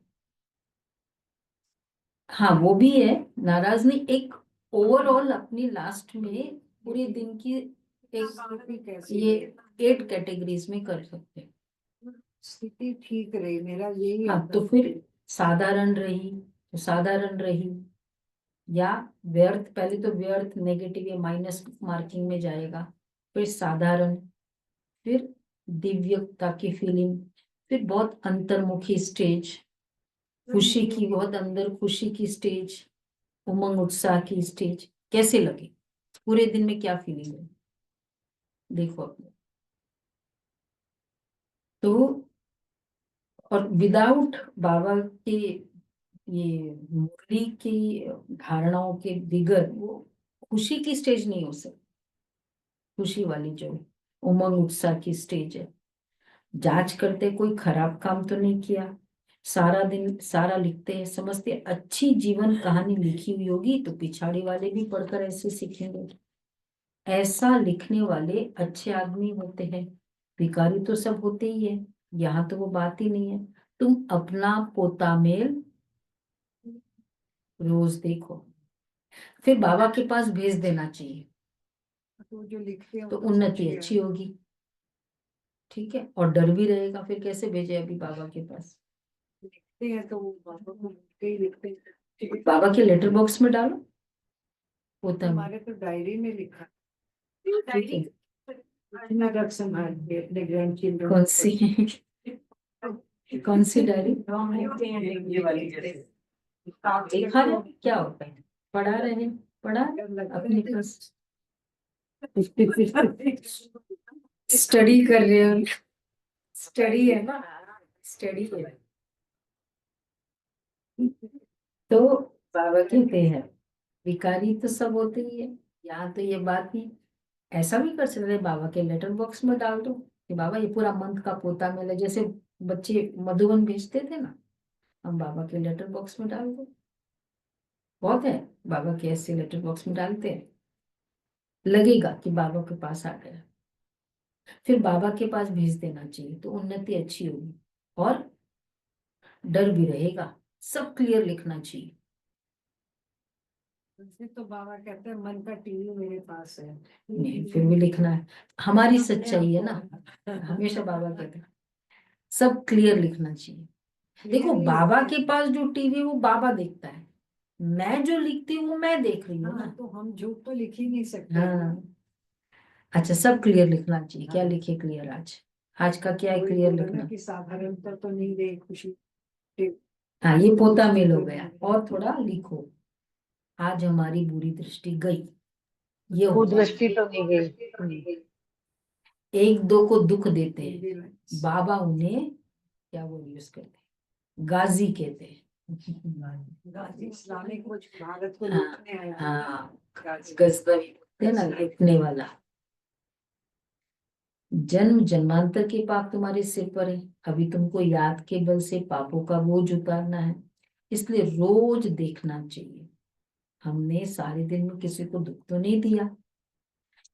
हाँ वो भी है, नाराज नहीं, एक ओवरऑल अपनी लास्ट में पूरे दिन की एक, ये 8 कैटेगरीज में कर सकते हैं। स्थिति ठीक रही, मेरा यही हाँ आता तो है। फिर साधारण रही तो साधारण रही, या व्यर्थ, पहले तो व्यर्थ नेगेटिव या माइनस मार्किंग में जाएगा, फिर साधारण, फिर दिव्यता की फीलिंग, फिर बहुत अंतर्मुखी स्टेज, खुशी की बहुत अंदर खुशी की स्टेज, उमंग उत्साह की स्टेज। कैसे लगे पूरे दिन में, क्या फीलिंग है, देखो अपने। तो और विदाउट बाबा के ये मुरली की धारणाओं के बिगर वो खुशी की स्टेज नहीं हो सकती। खुशी वाली जो उमंग उत्साह की स्टेज है, जांच करते कोई खराब काम तो नहीं किया, सारा दिन सारा लिखते हैं, समझते अच्छी जीवन कहानी लिखी हुई होगी तो पिछाड़ी वाले भी पढ़कर ऐसे सीखेंगे। ऐसा लिखने वाले अच्छे आदमी होते हैं, भिखारी तो सब होते ही है, यहाँ तो वो बात ही नहीं है। तुम अपना पोता मेल रोज देखो, फिर बाबा के पास भेज देना चाहिए, तो जो लिखते हैं तो वो तो उन्नति समझ अच्छी गया। होगी, ठीक है। और डर भी रहेगा, फिर कैसे भेजे अभी बाबा के पास। लिखते हैं तो वो बाबा को लिखते ही लिखते हैं। बाबा के लेटर बॉक्स में डालो पोता मेल, हमारे तो डायरी में लिखा ठीक है। इतना रख संभाल के अपने ग्रैंड चिल्ड्रन। कौन सी डायरी, हम लिखते हैं ये वाली जैसे देखा है क्या होता है, पढ़ा रहे, पढ़ा अपने पास स्टडी कर रहे हो, स्टडी है ना, स्टडी है। तो बाबा कहते हैं भिखारी तो सब होते ही है, यहाँ तो ये बात नहीं। ऐसा भी कर सकते हैं, बाबा के लेटर बॉक्स में डाल दो कि बाबा ये पूरा मंथ का पोता मेला, जैसे बच्चे मधुबन भेजते थे ना, हम बाबा के लेटर बॉक्स में डाल दो। बहुत है, बाबा के ऐसे लेटर बॉक्स में डालते हैं, लगेगा कि बाबा के पास आ गया, फिर बाबा के पास भेज देना चाहिए, तो उन्नति अच्छी होगी और डर भी रहेगा। सब क्लियर लिखना चाहिए, वैसे तो बाबा कहते हैं मन का टीवी मेरे पास है। नहीं, फिर भी लिखना है, हमारी अपने सच्चाई है ना। आप को- हमेशा बाबा कहते हैं सब क्लियर लिखना चाहिए। देखो Clear ही बाबा होता के है। पास जो टीवी है वो बाबा देखता है, मैं जो लिखती हूँ वो मैं देख रही हूँ हाँ, ना। तो हम झूठ तो लिख ही नहीं सकते। हाँ, अच्छा सब क्लियर लिखना चाहिए। क्या हाँ। लिखे क्लियर आज? आज का क्या है वही क्लियर बोला ना लिखना? कि साधारणता तो नहीं रही खुशी। हाँ, ये पोता मेल हो गया, और थोड़ा लिखो। आज हमारी बुरी दृष्टि गई, ये वो होगा। दृष्टि तो नहीं गई। एक दो को दुख देते हैं, हिंदी में। बाबा उन्हें क्या वो यूज करते हैं, गाजी कहते हैं। गाजी इस्लामिक कुछ भारत को हाँ, लूटने आया। हाँ, गाजी। गजनवी कहते हैं ना, लिखने वाला। जन्म जन्मांतर के पाप तुम्हारे सिर पर है, अभी तुमको याद के बल से पापों का बोझ उतारना है, इसलिए रोज देखना चाहिए हमने सारे दिन में किसी को दुख तो नहीं दिया।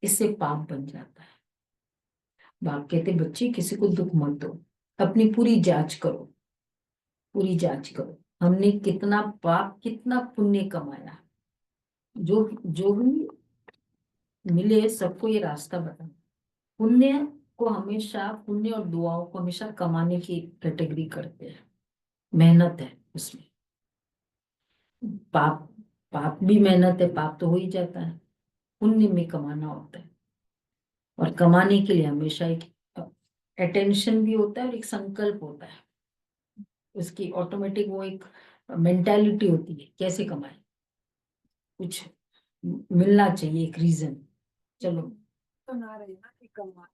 इससे पाप बन जाता है। बाप कहते बच्चे किसी को दुख मत दो, अपनी पूरी जांच करो, पूरी जांच करो हमने कितना पाप कितना पुण्य कमाया। जो जो भी मिले सबको ये रास्ता बता। पुण्य को हमेशा, पुण्य और दुआओं को हमेशा कमाने की कैटेगरी करते हैं, मेहनत है उसमें। पाप, पाप भी मेहनत है, पाप तो हो ही जाता है, पुण्य में कमाना होता है। और कमाने के लिए हमेशा एक अटेंशन भी होता है और एक संकल्प होता है, उसकी ऑटोमेटिक वो एक मेंटालिटी होती है कैसे कमाए, कुछ मिलना चाहिए एक रीजन। चलो तो ना रहे ना कि कमा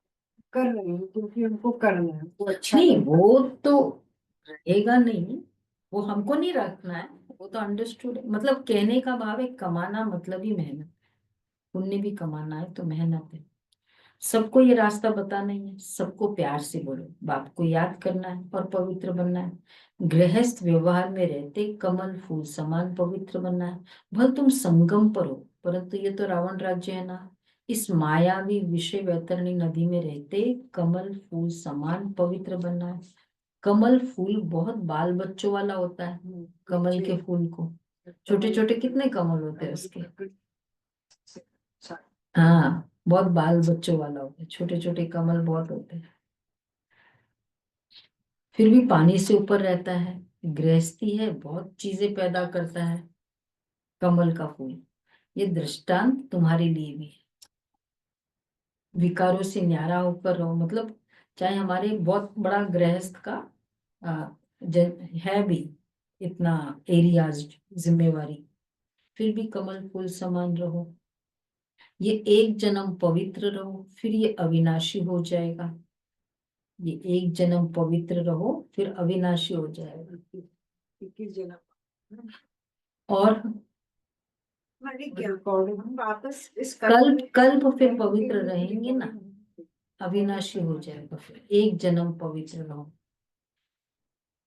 कर रहे हैं क्योंकि उनको करना है, वो अच्छा नहीं, लगता है। वो तो रहेगा नहीं, वो हमको नहीं रखना है, वो तो अंडरस्टूड है। मतलब कहने का भाव है कमाना मतलब ही मेहनत, पुण्य भी कमाना है तो मेहनत है। सबको ये रास्ता बता नहीं है, सबको प्यार से बोलो, बाप को याद करना है और पवित्र बनना है। गृहस्थ व्यवहार में रहते कमल फूल समान पवित्र बनना है। भले तुम संगम पर हो, परंतु ये तो रावण राज्य है ना। इस मायावी विषय वैतरणी नदी में रहते कमल फूल समान पवित्र बनना है। कमल फूल बहुत बाल बच्चों वाला होता है, कमल के फूल को छोटे छोटे कितने कमल होते हैं उसके। अच्छा। हाँ, बहुत बाल बच्चों वाला होता है, छोटे छोटे कमल बहुत होते हैं, फिर भी पानी से ऊपर रहता है। गृहस्थी है, बहुत चीजें पैदा करता है कमल का फूल। ये दृष्टांत तुम्हारे लिए भी है। विकारों से न्यारा होकर रहो, मतलब चाहे हमारे बहुत बड़ा गृहस्थ का है भी इतना एरियाज जिम्मेवारी, फिर भी कमल फूल समान रहो। ये एक जन्म पवित्र रहो, फिर ये अविनाशी हो जाएगा। ये एक जन्म पवित्र रहो फिर अविनाशी हो जाएगा। 21 जन्म। और मैंने क्या हम वापस इस कल्प कल्प फिर पवित्र रहेंगे ना, अविनाशी हो जाएगा, फिर एक जन्म पवित्र रहो।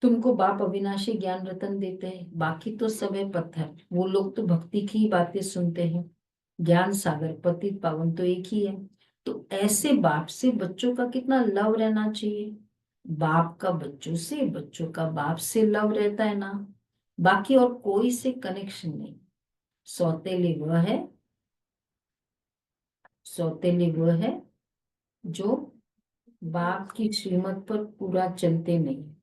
तुमको बाप अविनाशी ज्ञान रतन देते हैं, बाकी तो सब है पत्थर, वो लोग तो भक्ति की ही बातें सुनते हैं। ज्ञान सागर पतित पावन तो एक ही है। तो ऐसे बाप से बच्चों का कितना लव रहना चाहिए। बाप का बच्चों से, बच्चों का बाप से लव रहता है ना, बाकी और कोई से कनेक्शन नहीं। सौतेले वह है, सौतेले वह है जो बाप की श्रीमत पर पूरा चलते नहीं।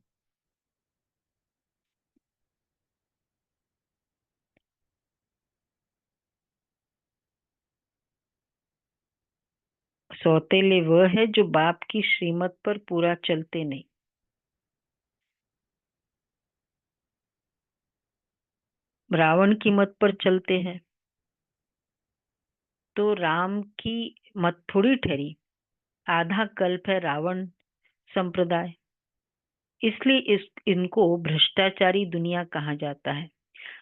सौतेले वह है जो बाप की श्रीमत पर पूरा चलते नहीं। रावण की मत पर चलते हैं तो राम की मत थोड़ी ठहरी। आधा कल्प है रावण संप्रदाय, इसलिए इनको भ्रष्टाचारी दुनिया कहा जाता है।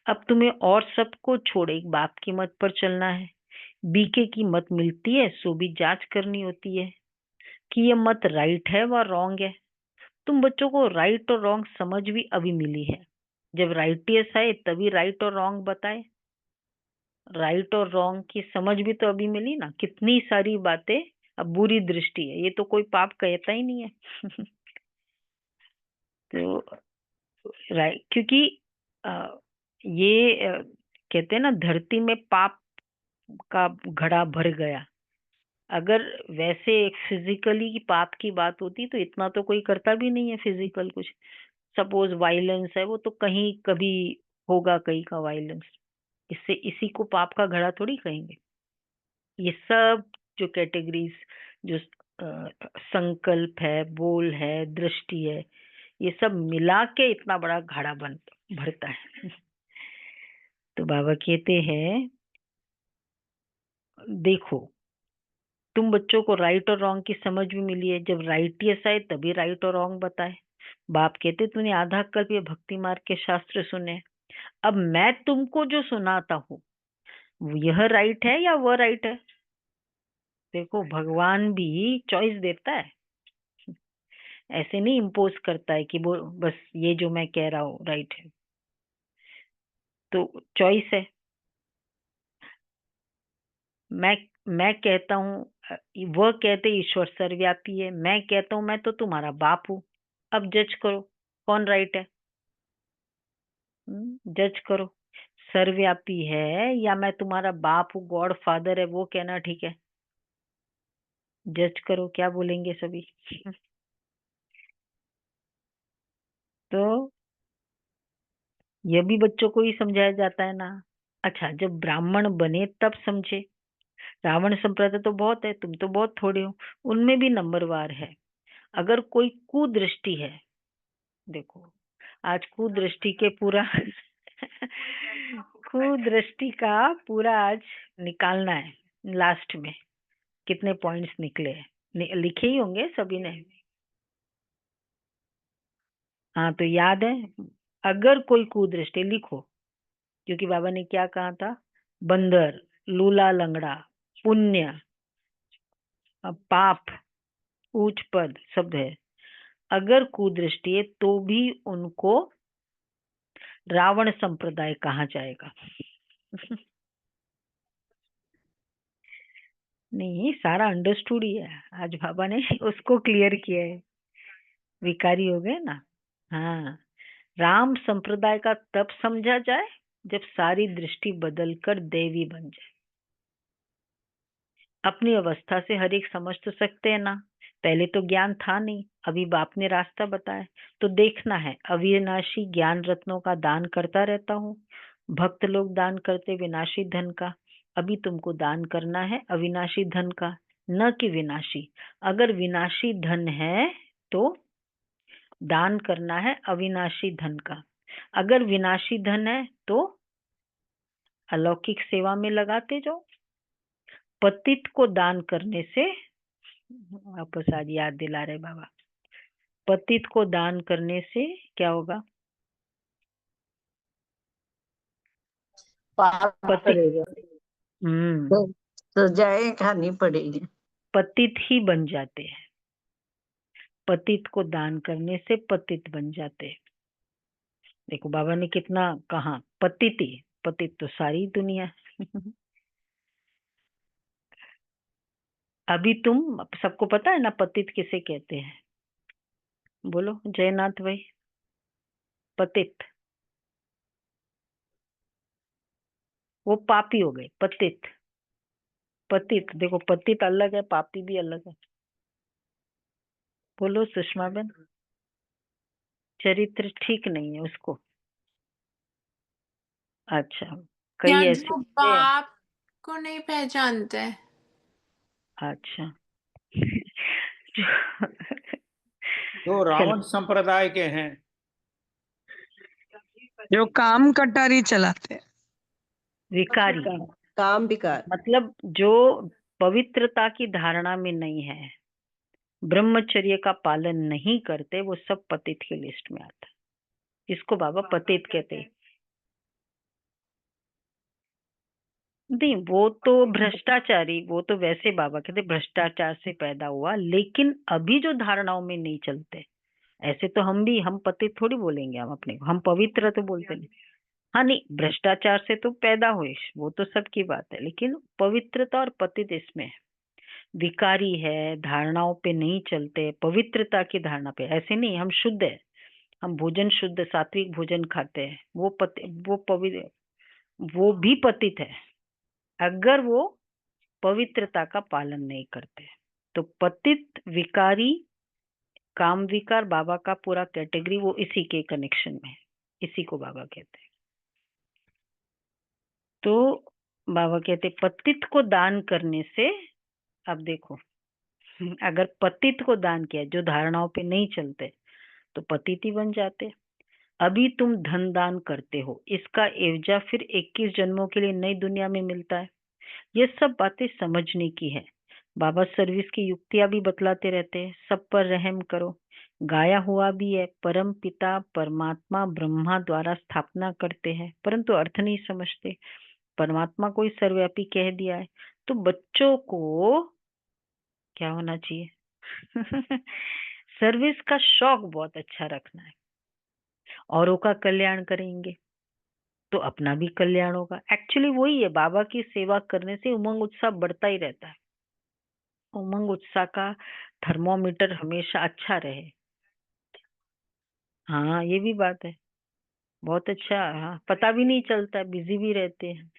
अब तुम्हें और सबको छोड़ एक बाप की मत पर चलना है। बीके की मत मिलती है सो भी जांच करनी होती है कि यह मत राइट है व रॉन्ग है। तुम बच्चों को राइट और रॉन्ग समझ भी अभी मिली है। जब राइटियस आए तभी राइट और रॉन्ग बताए। राइट और रॉन्ग की समझ भी तो अभी मिली ना। कितनी सारी बातें अब बुरी दृष्टि है, ये तो कोई पाप कहता ही नहीं है। तो राइट, क्योंकि ये कहते हैं ना, धरती में पाप का घड़ा भर गया। अगर वैसे फिजिकली की पाप की बात होती तो इतना तो कोई करता भी नहीं है फिजिकल कुछ। सपोज वायलेंस है, वो तो कहीं कभी होगा, कहीं का वायलेंस, इससे इसी को पाप का घड़ा थोड़ी कहेंगे। ये सब जो कैटेगरीज, जो संकल्प है, बोल है, दृष्टि है, ये सब मिला के इतना बड़ा घड़ा भरता है। तो बाबा कहते हैं, देखो तुम बच्चों को राइट और रॉन्ग की समझ भी मिली है। जब राइटियस आए तभी राइट और रॉन्ग बताए। बाप कहते तूने आधा कल्प ये भक्ति मार्ग के शास्त्र सुने, अब मैं तुमको जो सुनाता हूँ यह राइट है या वह राइट है। देखो भगवान भी चॉइस देता है, ऐसे नहीं इम्पोज करता है कि वो बस ये जो मैं कह रहा हूँ राइट है। तो चॉइस है। मैं कहता हूँ, वह कहते ईश्वर सर्वव्यापी है, मैं कहता हूँ मैं तो तुम्हारा बाप हूँ। अब जज करो कौन राइट है। जज करो, सर्वव्यापी है या मैं तुम्हारा बाप हूँ, गॉड फादर है, वो कहना ठीक है। जज करो क्या बोलेंगे सभी। तो यह भी बच्चों को ही समझाया जाता है ना। अच्छा, जब ब्राह्मण बने तब समझे। रावण संप्रदाय तो बहुत है, तुम तो बहुत थोड़े हो, उनमें भी नंबरवार है। अगर कोई कुदृष्टि है, देखो आज कुदृष्टि के पूरा कुदृष्टि का पूरा आज निकालना है। लास्ट में कितने पॉइंट्स निकले हैं, लिखे ही होंगे सभी ने। हाँ तो याद है, अगर कोई कुदृष्टि लिखो, क्योंकि बाबा ने क्या कहा था, बंदर, लूला लंगड़ा, पुण्य, पाप, ऊंच पद शब्द है। अगर कुदृष्टि है तो भी उनको रावण संप्रदाय कहा जाएगा। नहीं, सारा अंडरस्टूड ही है, आज बाबा ने उसको क्लियर किया है। विकारी हो गए ना। हाँ, राम संप्रदाय का तब समझा जाए जब सारी दृष्टि बदलकर देवी बन जाए। अपनी अवस्था से हर एक समझ तो सकते हैं ना। पहले तो ज्ञान था नहीं, अभी बाप ने रास्ता बताया तो देखना है। अविनाशी ज्ञान रत्नों का दान करता रहता हूँ। भक्त लोग दान करते विनाशी धन का, अभी तुमको दान करना है अविनाशी धन का, न कि विनाशी। अगर विनाशी धन है तो दान करना है अविनाशी धन का, अगर विनाशी धन है तो अलौकिक सेवा में लगाते जाओ। पतित को दान करने से, वापस आज याद दिला रहे बाबा, पतित को दान करने से क्या होगा। पाप पति पड़ेगा, तो सजाएं खानी पड़ेगी। पतित ही बन जाते हैं। पतित को दान करने से पतित बन जाते हैं। देखो बाबा ने कितना कहा, पतित ही, पतित तो सारी दुनिया। अभी तुम सबको पता है ना पतित किसे कहते हैं, बोलो जयनाथ भाई। पतित वो पापी हो गए, पतित। पतित देखो, पतित अलग है, पापी भी अलग है। बोलो सुषमा बेन, चरित्र ठीक नहीं है उसको। अच्छा, कई या ऐसे जो होते हैं। बाप को नहीं पहचानते। अच्छा। जो रावण संप्रदाय के हैं, जो काम कटारी चलाते हैं, विकारी, काम विकार। मतलब जो पवित्रता की धारणा में नहीं है, ब्रह्मचर्य का पालन नहीं करते, वो सब पतित की लिस्ट में आता है। इसको बाबा पतित कहते हैं। नहीं, वो तो भ्रष्टाचारी, वो तो वैसे बाबा कहते भ्रष्टाचार से पैदा हुआ, लेकिन अभी जो धारणाओं में नहीं चलते। ऐसे तो हम भी, हम पतित थोड़ी बोलेंगे हम अपने को, हम पवित्र तो बोलते नहीं। हाँ नहीं, भ्रष्टाचार से तो पैदा हुए, वो तो सबकी बात है, लेकिन पवित्रता और पतित इसमें है। विकारी है, धारणाओं पे नहीं चलते, पवित्रता की धारणा पे। ऐसे नहीं, हम शुद्ध है, हम भोजन शुद्ध सात्विक भोजन खाते हैं, वो पवित्र, वो भी पतित है अगर वो पवित्रता का पालन नहीं करते। तो पतित, विकारी, काम विकार, बाबा का पूरा कैटेगरी वो इसी के कनेक्शन में है, इसी को बाबा कहते हैं। तो बाबा कहते पतित को दान करने से, अब देखो अगर पतित को दान किया, जो धारणाओं पे नहीं चलते, तो पतित ही बन जाते। अभी तुम धन दान करते हो, इसका एवजा फिर 21 जन्मों के लिए नई दुनिया में मिलता है। ये सब बातें समझने की है। बाबा सर्विस की युक्तियां भी बतलाते रहते हैं। सब पर रहम करो, गाया हुआ भी है, परम पिता परमात्मा ब्रह्मा द्वारा स्थापना करते हैं, परंतु अर्थ नहीं समझते। परमात्मा को ही सर्वव्यापी कह दिया है, तो बच्चों को क्या होना चाहिए? सर्विस का शौक बहुत अच्छा रखना है। औरों का कल्याण करेंगे तो अपना भी कल्याण होगा। एक्चुअली वही है, बाबा की सेवा करने से उमंग उत्साह बढ़ता ही रहता है। उमंग उत्साह का थर्मोमीटर हमेशा अच्छा रहे। हाँ, ये भी बात है। बहुत अच्छा। हाँ, पता भी नहीं चलता, बिजी भी रहते हैं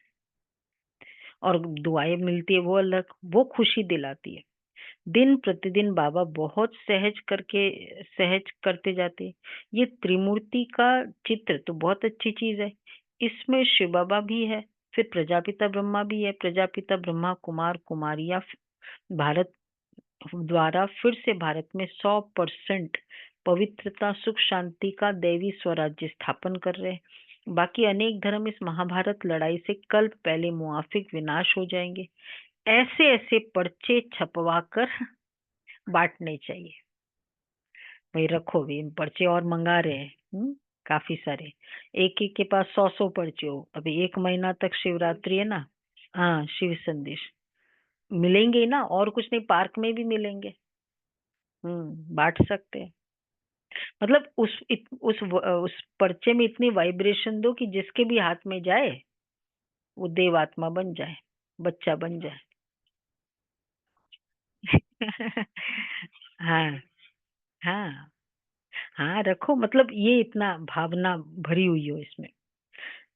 और दुआएं मिलती है, वो अलग, वो खुशी दिलाती है। दिन प्रतिदिन बाबा बहुत सहज करते जाते हैं। ये त्रिमूर्ति का चित्र तो बहुत अच्छी चीज है। इसमें शिव बाबा भी है, फिर प्रजापिता ब्रह्मा भी है। प्रजापिता ब्रह्मा कुमार कुमारियां भारत द्वारा फिर से भारत में 100% पवित्रता, सुख, शांति का दैवी स्वराज्य स्थापन कर रहे हैं। बाकी अनेक धर्म इस महाभारत लड़ाई से कल्प पहले मुआफिक विनाश हो जाएंगे। ऐसे ऐसे पर्चे छपवा कर बांटने चाहिए। भाई रखो भी, पर्चे और मंगा रहे हैं काफी सारे। एक एक के पास 100 पर्चे हो। अभी 1 महीना तक शिवरात्रि है ना। हाँ, शिव संदेश मिलेंगे ही ना, और कुछ नहीं, पार्क में भी मिलेंगे। बांट सकते हैं। मतलब उस पर्चे में इतनी वाइब्रेशन दो कि जिसके भी हाथ में जाए वो देवात्मा बन जाए, बच्चा बन जाए। हाँ, हाँ, हाँ, रखो, मतलब ये इतना भावना भरी हुई हो इसमें।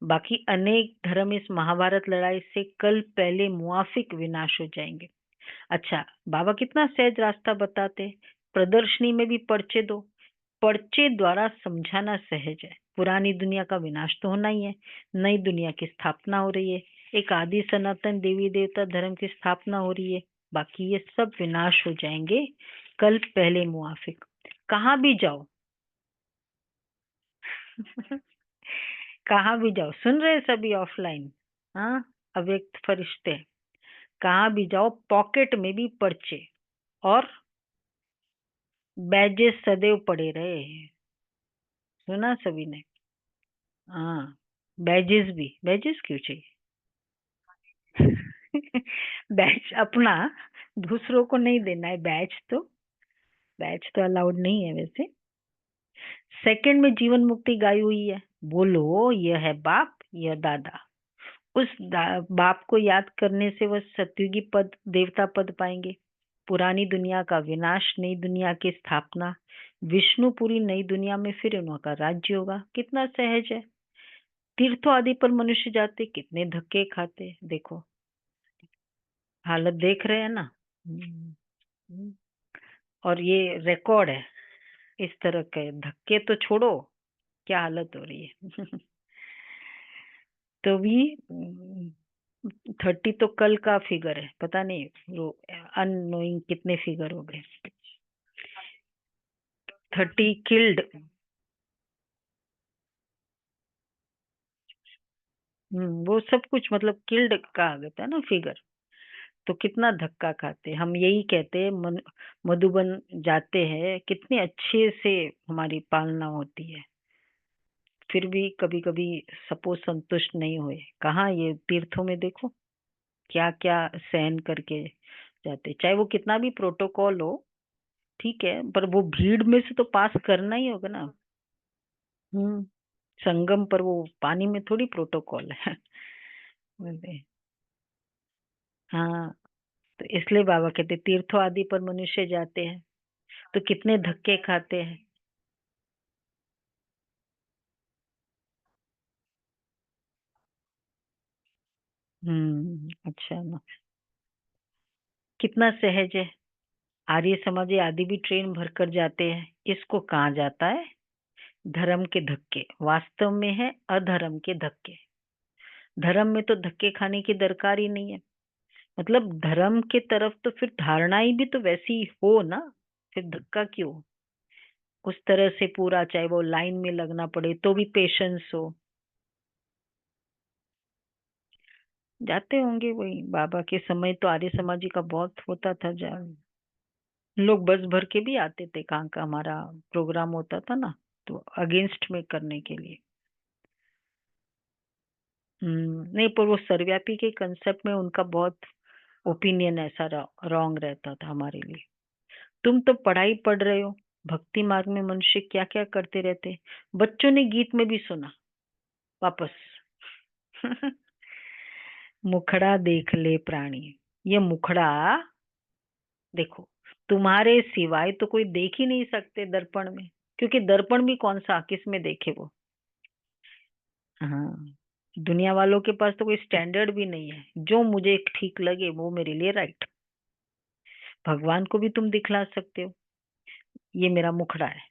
बाकी अनेक धर्म इस महाभारत लड़ाई से कल पहले मुआफिक विनाश हो जाएंगे। अच्छा, बाबा कितना सहज रास्ता बताते हैं। प्रदर्शनी में भी पर्चे दो। पर्चे द्वारा समझाना सहज है। पुरानी दुनिया का विनाश तो होना ही है, नई दुनिया की स्थापना हो रही है। एक आदि सनातन देवी देवता धर्म की स्थापना हो रही है। बाकी ये सब विनाश हो जाएंगे कल पहले मुआफिक। कहाँ भी जाओ कहाँ भी जाओ, सुन रहे सभी ऑफलाइन। हाँ, अव्यक्त फरिश्ते, कहाँ भी जाओ पॉकेट में भी पर्चे और बैजेस सदैव पड़े रहे। सुना सभी ने? हाँ, बैजेस क्यों चाहिए? बैच अपना, दूसरों को नहीं देना है। बैच तो अलाउड नहीं है वैसे। सेकंड में जीवन मुक्ति गाई हुई है। बोलो, यह है बाप, यह दादा। उस बाप को याद करने से वह सतयुगी पद, देवता पद पाएंगे। पुरानी दुनिया का विनाश, नई दुनिया की स्थापना। विष्णुपुरी नई दुनिया में फिर उनका राज्य होगा। कितना सहज है। तीर्थों आदि पर मनुष्य जाते कितने धक्के खाते, देखो हालत देख रहे हैं ना। हम्म, हम्म। और ये रिकॉर्ड है। इस तरह के धक्के तो छोड़ो, क्या हालत हो रही है। तो भी 30 तो कल का फिगर है, पता नहीं वो अननोइंग कितने फिगर हो गए। 30 किल्ड। वो सब कुछ मतलब किल्ड का आ गया था ना फिगर। तो कितना धक्का खाते। हम यही कहते हैं, मधुबन जाते हैं, कितने अच्छे से हमारी पालना होती है, फिर भी कभी कभी सपोज संतुष्ट नहीं हुए। कहाँ ये तीर्थों में देखो क्या क्या सहन करके जाते, चाहे वो कितना भी प्रोटोकॉल हो। ठीक है, पर वो भीड़ में से तो पास करना ही होगा ना। हम्म संगम पर वो पानी में थोड़ी प्रोटोकॉल है। बोलते, हाँ, तो इसलिए बाबा कहते तीर्थों आदि पर मनुष्य जाते हैं तो कितने धक्के खाते हैं। अच्छा ना, कितना सहज है। आर्य समाजी आदि भी ट्रेन भरकर जाते हैं, इसको कहा जाता है धर्म के धक्के। वास्तव में है अधर्म के धक्के। धर्म में तो धक्के खाने की दरकार ही नहीं है। मतलब धर्म के तरफ तो फिर धारणाएं भी तो वैसी हो ना, फिर धक्का क्यों? उस तरह से पूरा, चाहे वो लाइन में लगना पड़े तो भी पेशेंस हो। जाते होंगे वही बाबा के समय तो आर्य समाजी का बहुत होता था। लोग बस भर के भी आते थे, कहाँ का हमारा प्रोग्राम होता था ना, तो अगेंस्ट में करने के लिए। नहीं, पर वो सर्वव्यापी के कंसेप्ट में उनका बहुत ओपिनियन ऐसा रॉन्ग रहता था हमारे लिए। तुम तो पढ़ाई पढ़ रहे हो, भक्ति मार्ग में मनुष्य क्या क्या करते रहते। बच्चों ने गीत में भी सुना वापस। मुखड़ा देख ले प्राणी, ये मुखड़ा देखो, तुम्हारे सिवाय तो कोई देख ही नहीं सकते दर्पण में, क्योंकि दर्पण भी कौन सा, किस में देखे वो। हाँ, दुनिया वालों के पास तो कोई स्टैंडर्ड भी नहीं है, जो मुझे ठीक लगे वो मेरे लिए राइट। भगवान को भी तुम दिखला सकते हो, ये मेरा मुखड़ा है,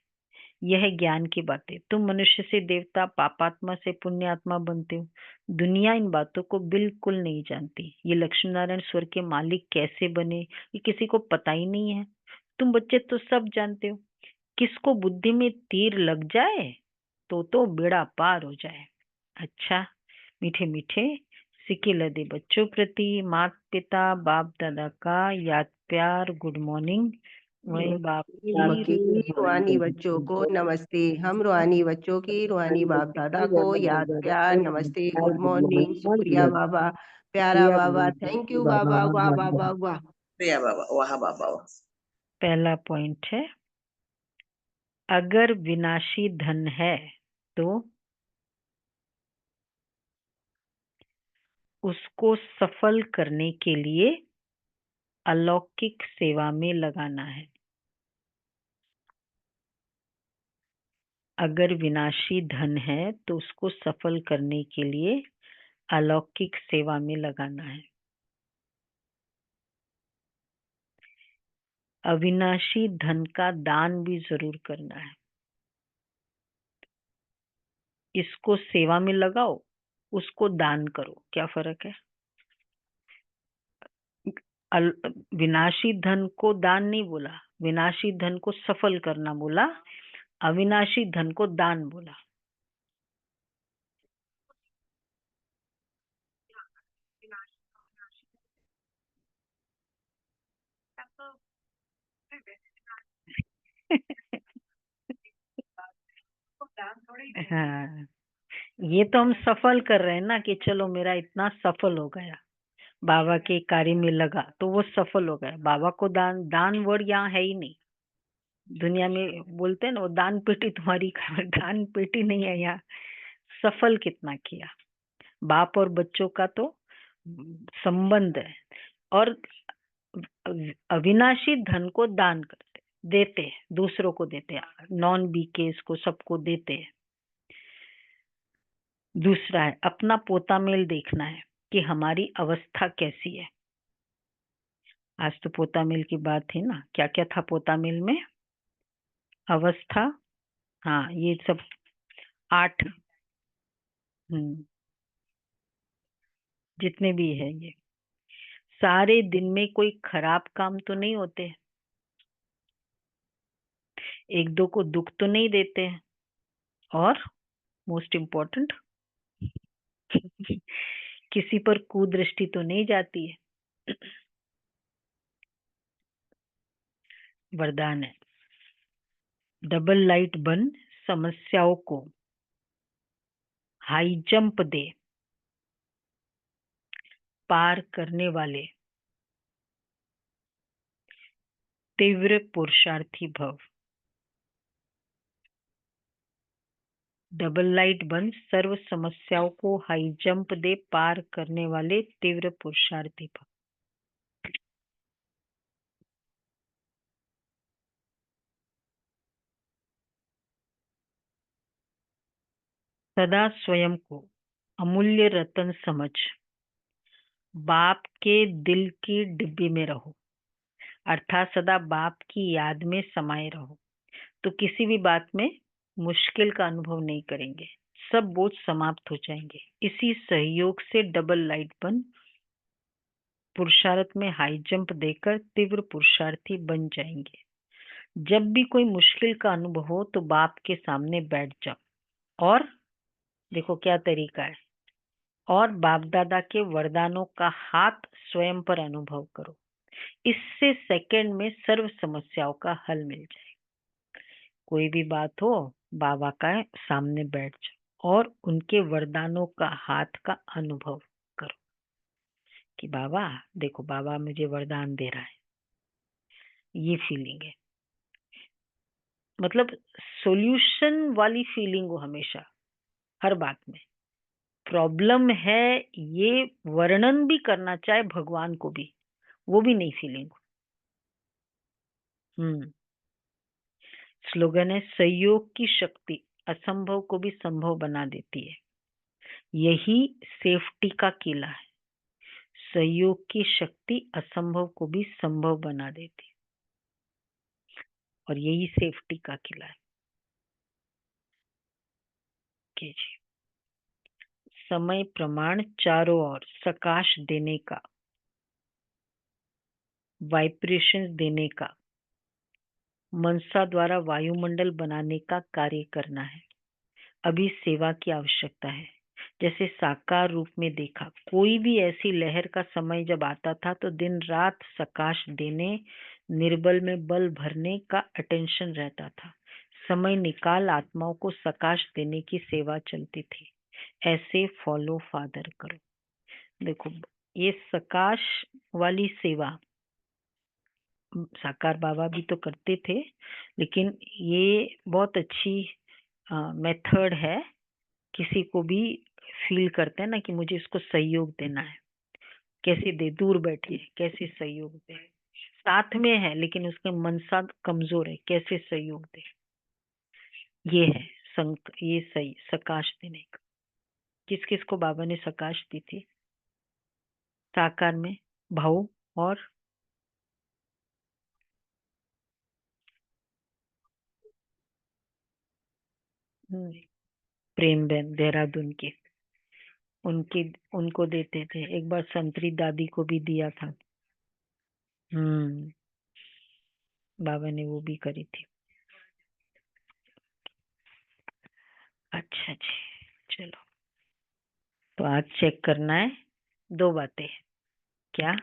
यह है ज्ञान की बातें। तुम मनुष्य से देवता, पापात्मा से पुण्यात्मा बनते हो। दुनिया इन बातों को बिल्कुल नहीं जानती। ये लक्ष्मी नारायण स्वर के मालिक कैसे बने, ये किसी को पता ही नहीं है। तुम बच्चे तो सब जानते हो। किसको बुद्धि में तीर लग जाए तो बेड़ा पार हो जाए। अच्छा, मीठे मीठे सिक्के लदे बच्चों प्रति माता पिता बाप दादा का याद प्यार गुड मॉर्निंग। वही बाप की रूहानी बच्चों को नमस्ते। हम रूहानी बच्चों की रूहानी बाप दादा को याद प्यार नमस्ते गुड मॉर्निंग। शुक्रिया बाबा, प्यारा बाबा, थैंक यू बाबा, वाह बाबा वाह। प्रिया बाबा, वाह बाबा वाह। पहला पॉइंट है, अगर विनाशी धन है तो उसको सफल करने के लिए अलौकिक सेवा में लगाना है। अगर विनाशी धन है तो उसको सफल करने के लिए अलौकिक सेवा में लगाना है। अविनाशी धन का दान भी जरूर करना है। इसको सेवा में लगाओ, उसको दान करो, क्या फर्क है? विनाशी धन को दान नहीं बोला, विनाशी धन को सफल करना बोला, अविनाशी धन को दान बोला। हाँ, ये तो हम सफल कर रहे हैं ना, कि चलो मेरा इतना सफल हो गया, बाबा के कार्य में लगा तो वो सफल हो गया। बाबा को दान, दान वर्ड यहाँ है ही नहीं। दुनिया में बोलते हैं ना, वो दान पेटी तुम्हारी, दान पेटी नहीं है यहाँ। सफल कितना किया, बाप और बच्चों का तो संबंध है। और अविनाशी धन को दान करते, देते हैं, दूसरों को देते हैं, नॉन बीकेस को, सबको देते हैं। दूसरा है, अपना पोता मेल देखना है कि हमारी अवस्था कैसी है। आज तो पोता मेल की बात थी ना, क्या क्या था पोता मेल में? अवस्था, हाँ ये सब 8 जितने भी है, ये सारे दिन में कोई खराब काम तो नहीं होते, एक दो को दुख तो नहीं देते हैं, और मोस्ट इम्पोर्टेंट किसी पर कुदृष्टि तो नहीं जाती है। वरदान है, डबल लाइट बन समस्याओं को हाई जंप दे पार करने वाले तीव्र पुरुषार्थी भव। डबल लाइट बन सर्व समस्याओं को हाई जंप दे पार करने वाले तीव्र पुरुषार्थी भव। सदा स्वयं को अमूल्य रतन समझ बाप के दिल की डिब्बी में रहो, अर्थात सदा बाप की याद में समाये रहो, तो किसी भी बात में मुश्किल का अनुभव नहीं करेंगे, सब बोझ समाप्त हो जाएंगे। इसी सहयोग से डबल लाइट बन पुरुषार्थ में हाई जंप देकर तीव्र पुरुषार्थी बन जाएंगे। जब भी कोई मुश्किल का अनुभव हो तो बाप के सामने बैठ जाओ और देखो क्या तरीका है, और बाप दादा के वरदानों का हाथ स्वयं पर अनुभव करो। इससे सेकंड में सर्व समस्याओं का हल मिल जाए। कोई भी बात हो, बाबा का सामने बैठ जाओ और उनके वरदानों का हाथ का अनुभव करो कि बाबा देखो, बाबा मुझे वरदान दे रहा है, ये फीलिंग है। मतलब सॉल्यूशन वाली फीलिंग हो हमेशा हर बात में। प्रॉब्लम है ये वर्णन भी करना चाहे भगवान को भी, वो भी नहीं फीलिंग। स्लोगन है, सहयोग की शक्ति असंभव को भी संभव बना देती है। यही सेफ्टी का किला है। सहयोग की शक्ति असंभव को भी संभव बना देती है और यही सेफ्टी का किला है। जी, समय प्रमाण चारों ओर प्रकाश देने का, वाइब्रेशन देने का, मनसा द्वारा वायुमंडल बनाने का कार्य करना है। अभी सेवा की आवश्यकता है। जैसे साकार रूप में देखा, कोई भी ऐसी लहर का समय जब आता था तो दिन रात प्रकाश देने, निर्बल में बल भरने का अटेंशन रहता था। समय निकाल आत्माओं को प्रकाश देने की सेवा चलती थी। ऐसे फॉलो फादर करो। देखो ये प्रकाश वाली सेवा साकार बाबा भी तो करते थे, लेकिन ये बहुत अच्छी मेथड है। किसी को भी फील करते हैं ना कि मुझे इसको सहयोग देना है, कैसे दे, दूर बैठे कैसे सहयोग दे, साथ में है लेकिन उसका मनसा कमजोर है, कैसे सहयोग दे। ये है ये सही प्रकाश देने का। किस किस को बाबा ने प्रकाश दी थी साकार में? भाऊ और प्रेम बहन देहरादून के, उनको देते थे। एक बार संतरी दादी को भी दिया था। बाबा ने वो भी करी थी। अच्छा जी, चलो तो आज चेक करना है 2 बातें। क्या?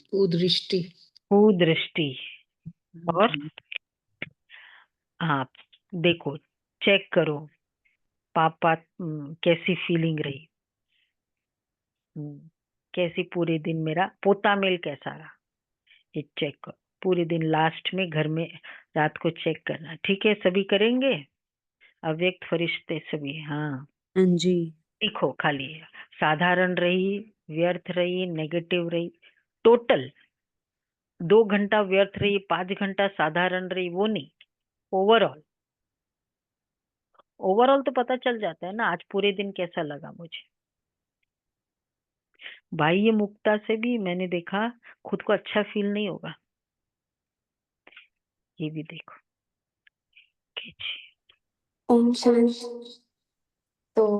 कुदृष्टि और हाँ, देखो चेक करो पापा कैसी फीलिंग रही, कैसी पूरे दिन मेरा पोता मेल कैसा रहा, ये चेक करो पूरे दिन। लास्ट में घर में रात को चेक करना, ठीक है? सभी करेंगे, अव्यक्त फरिश्ते सभी। हाँ जी। लिखो खाली, साधारण रही, व्यर्थ रही, नेगेटिव रही, टोटल 2 घंटा व्यर्थ रही, 5 घंटा साधारण रही, वो नहीं, ओवरऑल तो पता चल जाता है ना आज पूरे दिन कैसा लगा मुझे। बाह्य मुक्ता से भी मैंने देखा खुद को अच्छा फील नहीं होगा, ये भी देखो। ओम शांति। तो